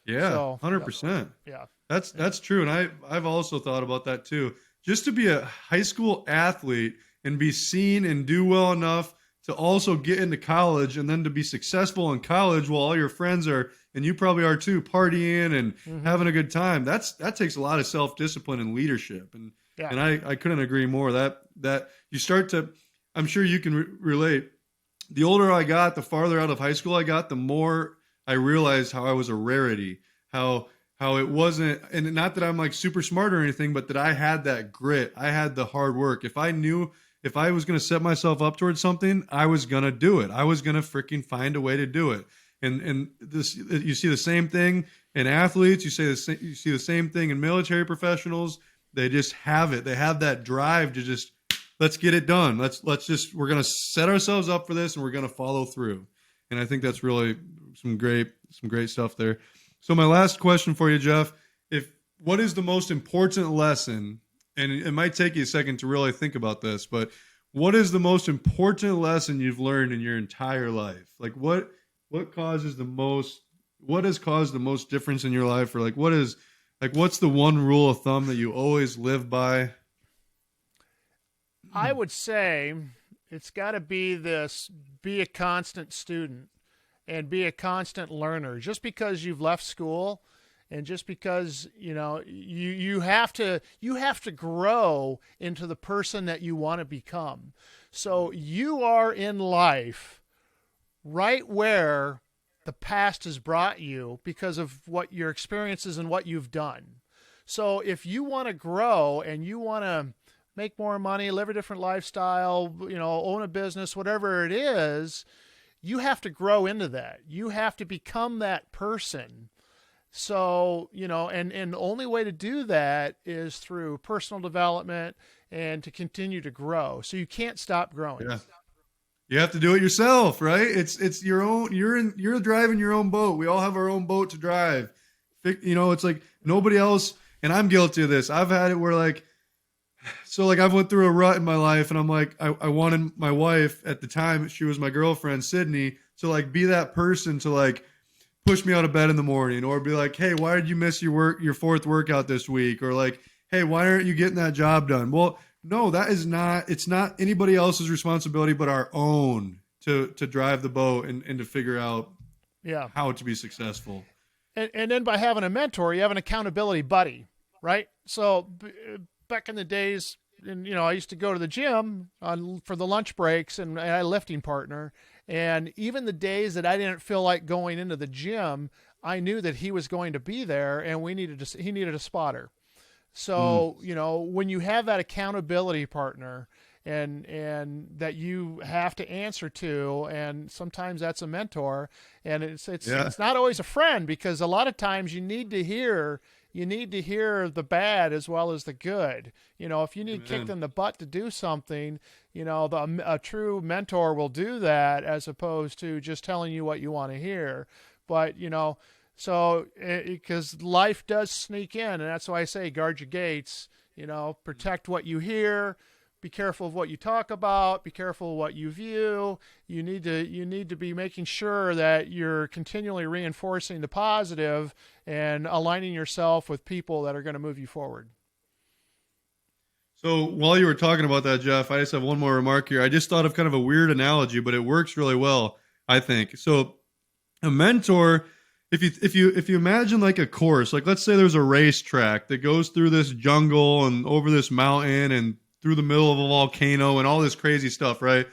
Yeah, So, yep, 100%. yeah, That's true, and I've also thought about that too. Just to be a high school athlete and be seen and do well enough to also get into college, and then to be successful in college while all your friends are, and you probably are too, partying and hmm having a good time. That takes a lot of self discipline and leadership, and yeah. I couldn't agree more. That you start to, I'm sure you can relate. The older I got, the farther out of high school I got, the more I realized how I was a rarity, how it wasn't, and not that I'm like super smart or anything, but that I had that grit, I had the hard work. If I was going to set myself up towards something, I was going to do it. I was going to freaking find a way to do it. And this, you see the same thing in athletes. You see the same thing in military professionals. They just have it. They have that drive to just, let's get it done. We're going to set ourselves up for this, and we're going to follow through. And I think that's really some great stuff there. So my last question for you, Jeff, what is the most important lesson, and it might take you a second to really think about this, but what is the most important lesson you've learned in your entire life? Like what has caused the most difference in your life, or what's the one rule of thumb that you always live by? I would say it's got to be this: be a constant student and be a constant learner. Just because you've left school And just because, you have to grow into the person that you want to become. So you are in life right where the past has brought you because of what your experiences and what you've done. So if you want to grow and you want to make more money, live a different lifestyle, own a business, whatever it is, you have to grow into that. You have to become that person. So, and the only way to do that is through personal development and to continue to grow. So you can't stop growing. Yeah. You have to do it yourself, right? It's your own. You're driving your own boat. We all have our own boat to drive. It's like nobody else. And I'm guilty of this. I've had it where I've went through a rut in my life, and I'm like, I wanted my wife at the time. She was my girlfriend, Sydney, to be that person to push me out of bed in the morning, or be like, hey, why did you miss your fourth workout this week? Or hey, why aren't you getting that job done? Well, no, it's not anybody else's responsibility but our own to drive the boat and to figure out how to be successful. And then by having a mentor, you have an accountability buddy, right? So back in the days, and I used to go to the gym for the lunch breaks, and I had a lifting partner. And even the days that I didn't feel like going into the gym, I knew that he was going to be there, and he needed a spotter. So, when you have that accountability partner and that you have to answer to, and sometimes that's a mentor, and it's not always a friend, because a lot of times you need to hear the bad as well as the good. If you need kicked in the butt to do something, a true mentor will do that, as opposed to just telling you what you want to hear. But, so, because life does sneak in, and that's why I say guard your gates, protect what you hear, be careful of what you talk about, be careful of what you view. You need to be making sure that you're continually reinforcing the positive and aligning yourself with people that are going to move you forward. So while you were talking about that, Jeff, I just have one more remark here. I just thought of kind of a weird analogy, but it works really well, I think. So a mentor, if you imagine a course, let's say there's a racetrack that goes through this jungle and over this mountain and through the middle of a volcano and all this crazy stuff, right?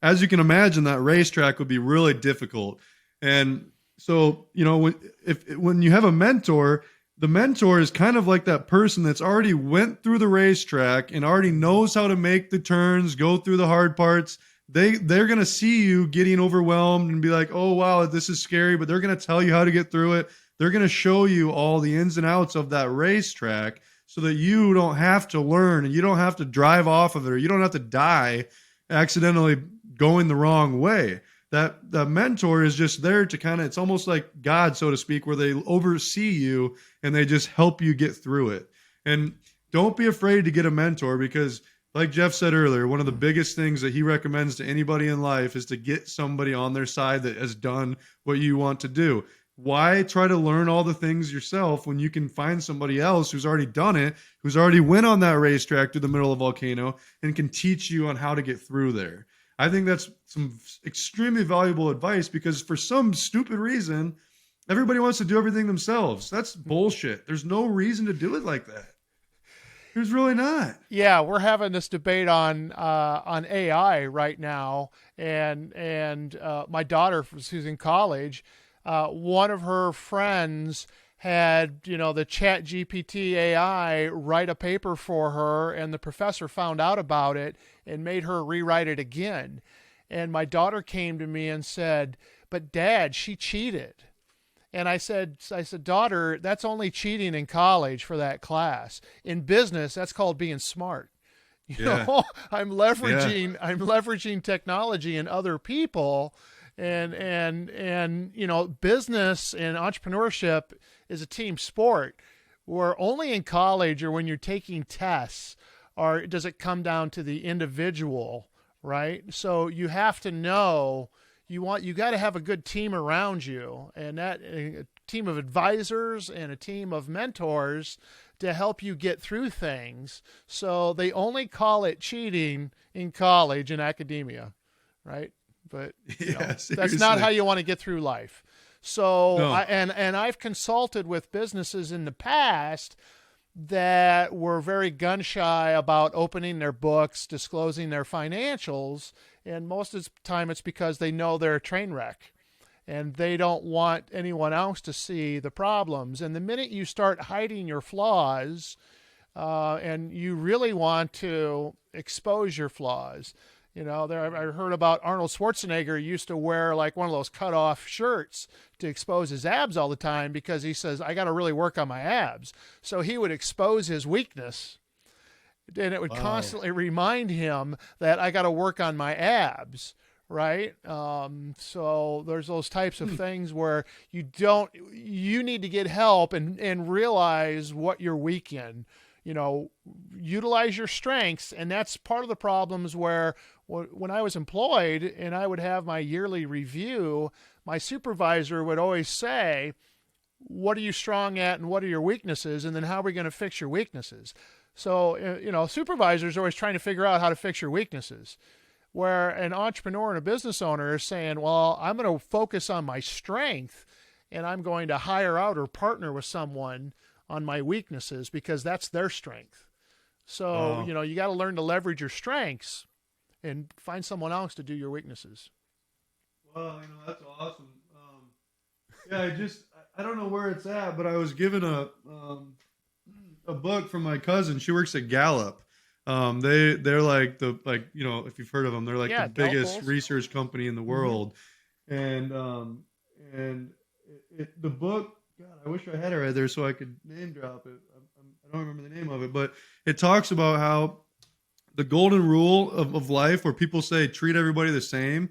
As you can imagine, that racetrack would be really difficult. And so, when you have a mentor, the mentor is kind of like that person that's already went through the racetrack and already knows how to make the turns, go through the hard parts. They're going to see you getting overwhelmed and be like, oh, wow, this is scary, but they're going to tell you how to get through it. They're going to show you all the ins and outs of that racetrack so that you don't have to learn and you don't have to drive off of it, or you don't have to die accidentally going the wrong way. That mentor is just there to it's almost like God, so to speak, where they oversee you and they just help you get through it. And don't be afraid to get a mentor, because like Jeff said earlier, one of the biggest things that he recommends to anybody in life is to get somebody on their side that has done what you want to do. Why try to learn all the things yourself when you can find somebody else who's already done it, who's already went on that racetrack to the middle of a volcano and can teach you on how to get through there? I think that's some extremely valuable advice, because for some stupid reason, everybody wants to do everything themselves. That's bullshit. There's no reason to do it like that. There's really not. Yeah, we're having this debate on AI right now, and my daughter, who's in college, one of her friends had the Chat GPT AI write a paper for her, and the professor found out about it and made her rewrite it again. And my daughter came to me and said, "But Dad, she cheated." And I said, "Daughter, that's only cheating in college for that class. In business, that's called being smart." I'm leveraging technology and other people, and business and entrepreneurship is a team sport. Where only in college, or when you're taking tests, or does it come down to the individual, right? So you have to know. You got to have a good team around you, and that a team of advisors and a team of mentors to help you get through things. So they only call it cheating in college and academia, right? But that's not how you want to get through life. So No. and I've consulted with businesses in the past that were very gun shy about opening their books, disclosing their financials, and most of the time it's because they know they're a train wreck and they don't want anyone else to see the problems. And the minute you start hiding your flaws, and you really want to expose your flaws. I heard about Arnold Schwarzenegger used to wear like one of those cut off shirts to expose his abs all the time because he says, I got to really work on my abs. So he would expose his weakness, and it would constantly remind him that I got to work on my abs. Right. So there's those types of things where you need to get help and realize what you're weak in. Utilize your strengths. And that's part of the problems where when I was employed and I would have my yearly review, my supervisor would always say, what are you strong at and what are your weaknesses? And then how are we going to fix your weaknesses? So, supervisors are always trying to figure out how to fix your weaknesses. Where an entrepreneur and a business owner is saying, well, I'm going to focus on my strength and I'm going to hire out or partner with someone on my weaknesses because that's their strength. So, you got to learn to leverage your strengths and find someone else to do your weaknesses. Well, that's awesome. I don't know where it's at, but I was given a book from my cousin. She works at Gallup. They're like if you've heard of them, they're like the biggest research company in the world. Mm-hmm. And the book, God, I wish I had it right there so I could name drop it. I don't remember the name of it, but it talks about how the golden rule of life, where people say treat everybody the same.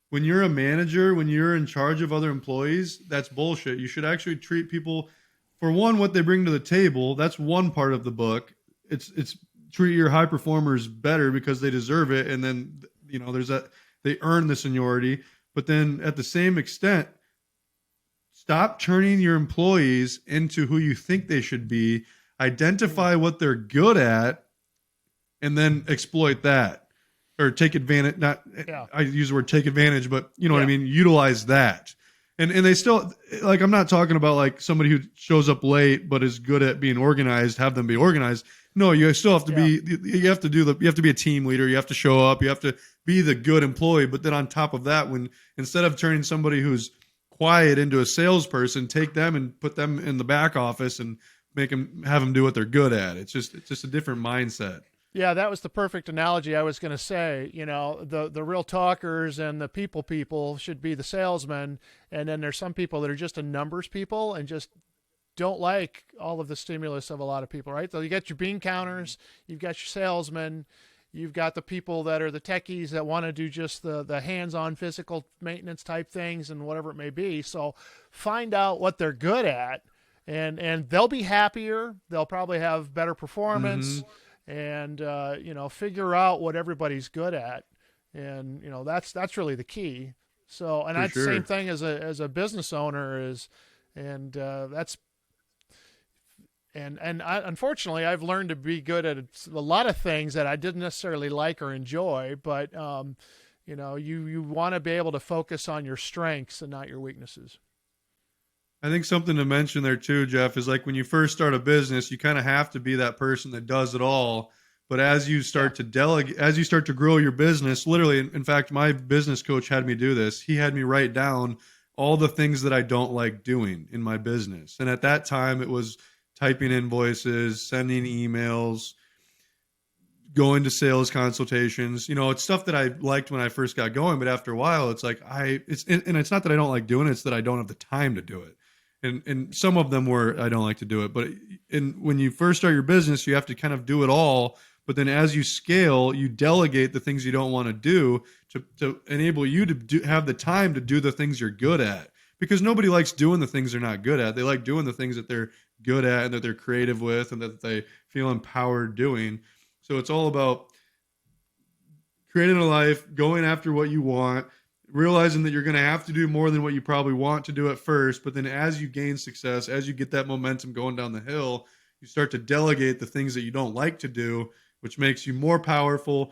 When you're a manager, when you're in charge of other employees, that's bullshit. You should actually treat people for one, what they bring to the table. That's one part of the book. It's treat your high performers better because they deserve it. And then, there's that they earn the seniority, but then at the same extent, stop turning your employees into who you think they should be. Identify what they're good at, and then exploit that or take advantage. I use the word take advantage, but what I mean? Utilize that. And they still, like, I'm not talking about like somebody who shows up late but is good at being organized, have them be organized. No, you still have to be, you have to be a team leader. You have to show up. You have to be the good employee. But then on top of that, when instead of turning somebody who's quiet into a salesperson, take them and put them in the back office and have them do what they're good at. It's just a different mindset. Yeah, that was the perfect analogy I was going to say. The real talkers and the people should be the salesmen. And then there's some people that are just a numbers people and just don't like all of the stimulus of a lot of people, right? So you got your bean counters, you've got your salesmen, you've got the people that are the techies that want to do just the hands-on physical maintenance type things and whatever it may be. So find out what they're good at, and they'll be happier. They'll probably have better performance. Mm-hmm. And figure out what everybody's good at, and that's really the key. So, and that's the same thing as a business owner is, and unfortunately, I've learned to be good at a lot of things that I didn't necessarily like or enjoy, but you want to be able to focus on your strengths and not your weaknesses. I think something to mention there too, Jeff, is like when you first start a business, you kind of have to be that person that does it all. But as you start to delegate, as you start to grow your business, literally, in fact, my business coach had me do this. He had me write down all the things that I don't like doing in my business. And at that time, it was typing invoices, sending emails, going to sales consultations. It's stuff that I liked when I first got going. But after a while, it's like it's not that I don't like doing it, it's that I don't have the time to do it. And some of them were I don't like to do it, but when you first start your business, you have to kind of do it all. But then as you scale, you delegate the things you don't want to do to enable you to have the time to do the things you're good at. Because nobody likes doing the things they're not good at. They like doing the things that they're good at and that they're creative with and that they feel empowered doing. So it's all about creating a life, going after what you want, realizing that you're going to have to do more than what you probably want to do at first. But then as you gain success, as you get that momentum going down the hill, you start to delegate the things that you don't like to do, which makes you more powerful,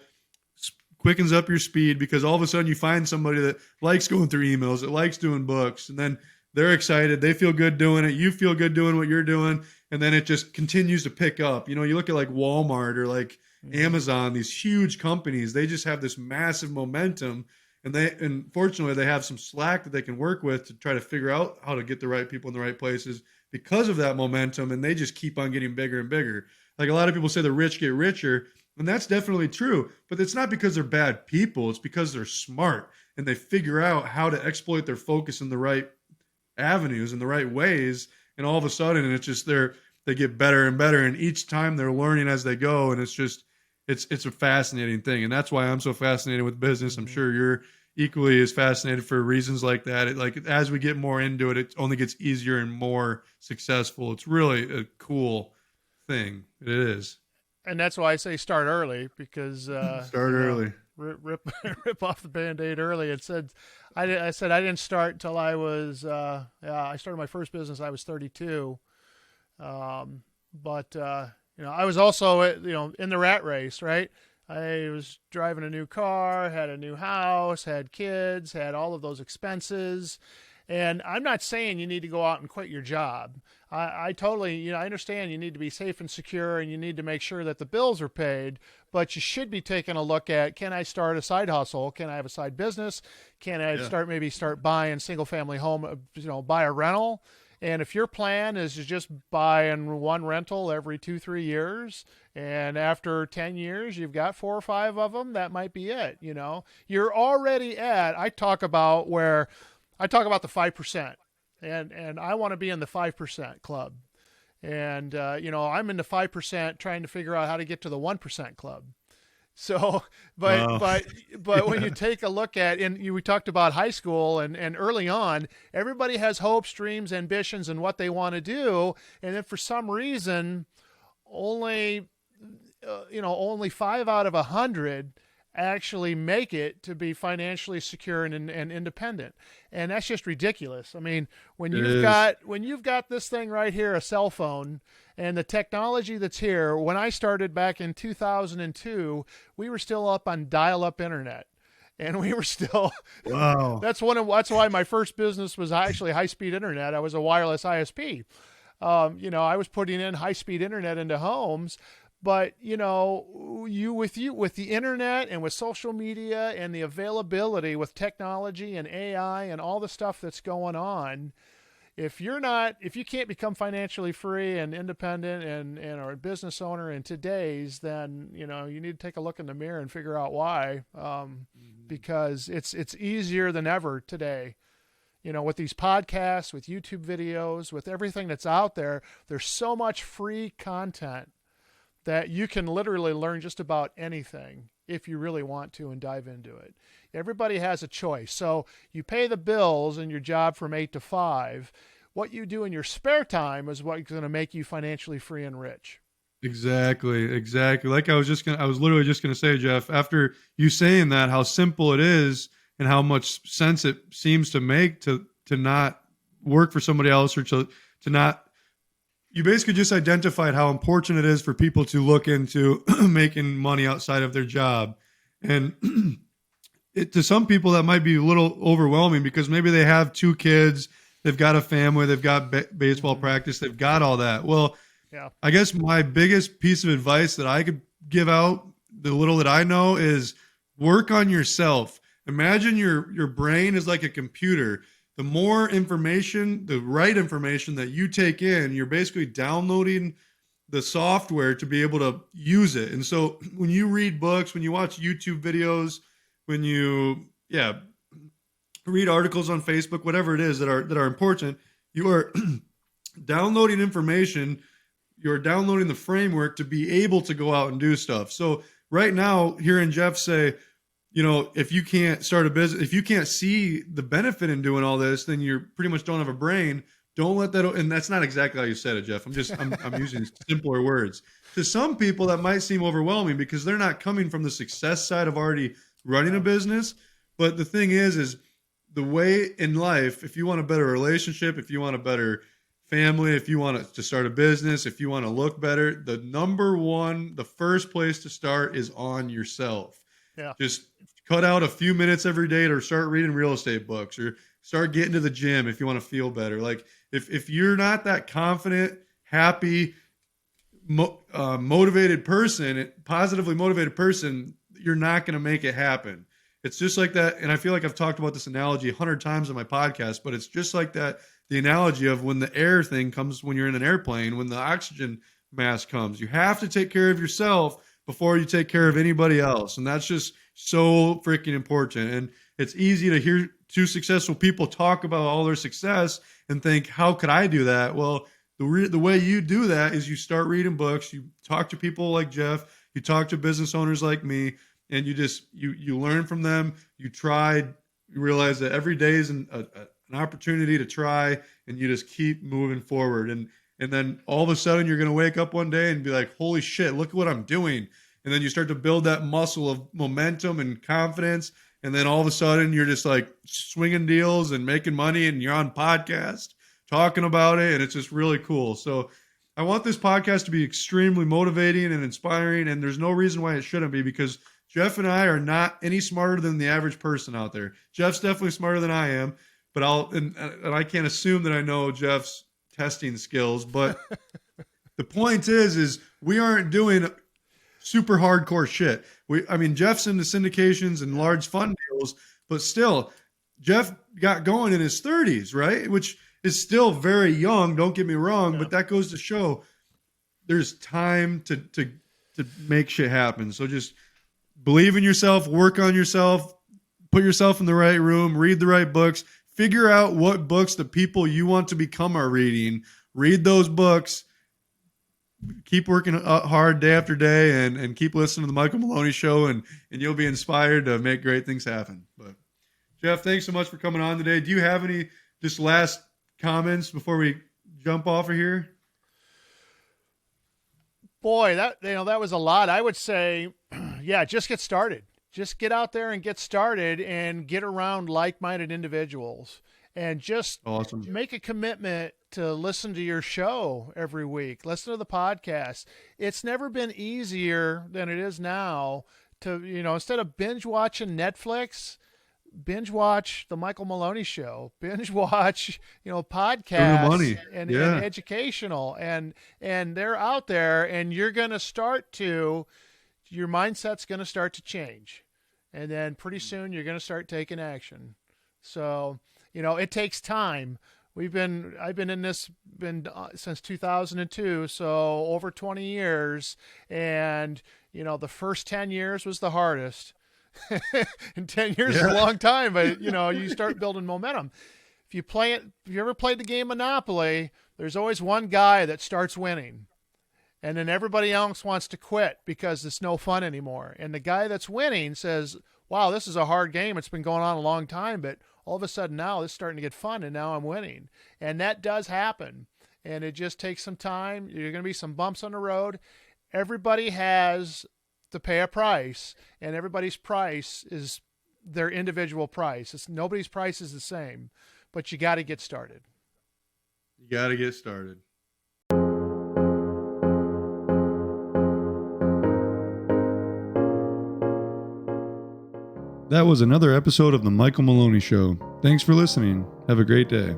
quickens up your speed, because all of a sudden you find somebody that likes going through emails, that likes doing books. And then they're excited. They feel good doing it. You feel good doing what you're doing. And then it just continues to pick up. You know, you look at like Walmart or like Amazon, these huge companies, they just have this massive momentum. And fortunately they have some slack that they can work with to try to figure out how to get the right people in the right places because of that momentum. And they just keep on getting bigger and bigger. Like a lot of people say the rich get richer, and that's definitely true. But it's not because they're bad people. It's because they're smart and they figure out how to exploit their focus in the right avenues in the right ways. And all of a sudden it's just they get better and better. And each time they're learning as they go. And it's a fascinating thing. And that's why I'm so fascinated with business. I'm sure you're equally as fascinated for reasons like that. As we get more into it, it only gets easier and more successful. It's really a cool thing. It is. And that's why I say start early, because Start early. Rip rip off the Band-Aid early. It said I said I didn't start until I was I started my first business I was 32. But I was also in the rat race, right? I was driving a new car, had a new house, had kids, had all of those expenses. And I'm not saying you need to go out and quit your job. I totally, I understand you need to be safe and secure and you need to make sure that the bills are paid, but you should be taking a look at, can I start a side hustle? Can I have a side business? Can I start buying single family home, buy a rental? And if your plan is to just buy one rental every 2-3 years, and after 10 years, you've got 4 or 5 of them, that might be it. You're already I talk about the 5%, and I want to be in the 5% club. And, I'm in the 5% trying to figure out how to get to the 1% club. So, but when you take a look at, we talked about high school and early on, everybody has hopes, dreams, ambitions, and what they want to do. And if for some reason, only 5 out of 100 actually make it to be financially secure and independent. And that's just ridiculous. I mean, when you've got this thing right here, a cell phone, and the technology that's here, when I started back in 2002, we were still up on dial-up internet. And we were still, wow. That's why my first business was actually high-speed internet. I was a wireless ISP. I was putting in high-speed internet into homes. But, with the internet and with social media and the availability with technology and AI and all the stuff that's going on, if you can't become financially free and independent and are a business owner in today's, then, you need to take a look in the mirror and figure out why, because it's easier than ever today. With these podcasts, with YouTube videos, with everything that's out there, there's so much free content that you can literally learn just about anything if you really want to and dive into it. Everybody has a choice. So you pay the bills in your job from 8 to 5. What you do in your spare time is what's going to make you financially free and rich. Exactly. Like I was literally just going to say, Jeff, after you saying that, how simple it is and how much sense it seems to make to not work for somebody else or to not. You basically just identified how important it is for people to look into making money outside of their job. And to some people, that might be a little overwhelming because maybe they have 2 kids, they've got a family, they've got baseball practice, they've got all that. Well, yeah. I guess my biggest piece of advice that I could give out, the little that I know, is work on yourself. Imagine your brain is like a computer. The more information, the right information that you take in, you're basically downloading the software to be able to use it. And so when you read books, when you watch YouTube videos, when you read articles on Facebook, whatever it is that are important, you are downloading information, you're downloading the framework to be able to go out and do stuff. So right now, hearing Jeff say, if you can't start a business, if you can't see the benefit in doing all this, then you pretty much don't have a brain. Don't let that, and that's not exactly how you said it, Jeff. I'm using simpler words. To some people, that might seem overwhelming because they're not coming from the success side of already running a business. But the thing is the way in life, if you want a better relationship, if you want a better family, if you want to start a business, if you want to look better, the first place to start is on yourself. Yeah. Just cut out a few minutes every day to start reading real estate books, or start getting to the gym if you want to feel better. Like if you're not that confident, happy, motivated person, positively motivated person, you're not going to make it happen. It's just like that. And I feel like I've talked about this analogy 100 times on my podcast, but it's just like that. The analogy of when the air thing comes, when you're in an airplane, when the oxygen mask comes, you have to take care of yourself before you take care of anybody else. And that's just so freaking important. And it's easy to hear two successful people talk about all their success and think, how could I do that? Well, the way you do that is you start reading books, you talk to people like Jeff, you talk to business owners like me, and you learn from them. You try, you realize that every day is an opportunity to try, and you just keep moving forward. And then all of a sudden you're going to wake up one day and be like, holy shit, look at what I'm doing. And then you start to build that muscle of momentum and confidence. And then all of a sudden you're just like swinging deals and making money, and you're on podcast talking about it. And it's just really cool. So I want this podcast to be extremely motivating and inspiring. And there's no reason why it shouldn't be, because Jeff and I are not any smarter than the average person out there. Jeff's definitely smarter than I am, but and I can't assume that I know Jeff's testing skills. But the point is we aren't doing super hardcore shit. Jeff's into syndications and large fund deals, but still, Jeff got going in his 30s, right? Which is still very young. Don't get me wrong, yeah. But that goes to show there's time to make shit happen. So just believe in yourself, work on yourself, put yourself in the right room, read the right books, figure out what books the people you want to become are reading, read those books, keep working hard day after day, and keep listening to the Michael Maloney Show, and you'll be inspired to make great things happen. But Jeff, thanks so much for coming on today. Do you have any just last comments before we jump off of here? Boy, that was a lot. I would say, yeah, just get started. Just get out there and get started, and get around like-minded individuals, and just awesome. Make a commitment to listen to your show every week. Listen to the podcast. It's never been easier than it is now to, instead of binge watching Netflix, binge watch the Michael Maloney Show, binge watch, podcasts and educational, and they're out there, and you're going to your mindset's going to start to change. And then pretty soon you're going to start taking action. So, it takes time. I've been in this since 2002, so over 20 years. And, the first 10 years was the hardest. And 10 years is a long time, but you start building momentum. If you ever played the game Monopoly, there's always one guy that starts winning, and then everybody else wants to quit because it's no fun anymore. And the guy that's winning says, wow, this is a hard game. It's been going on a long time, but all of a sudden now it's starting to get fun, and now I'm winning. And that does happen. And it just takes some time. You're going to be some bumps on the road. Everybody has to pay a price, and everybody's price is their individual price. Nobody's price is the same, but you got to get started. You got to get started. That was another episode of the Michael Maloney Show. Thanks for listening. Have a great day.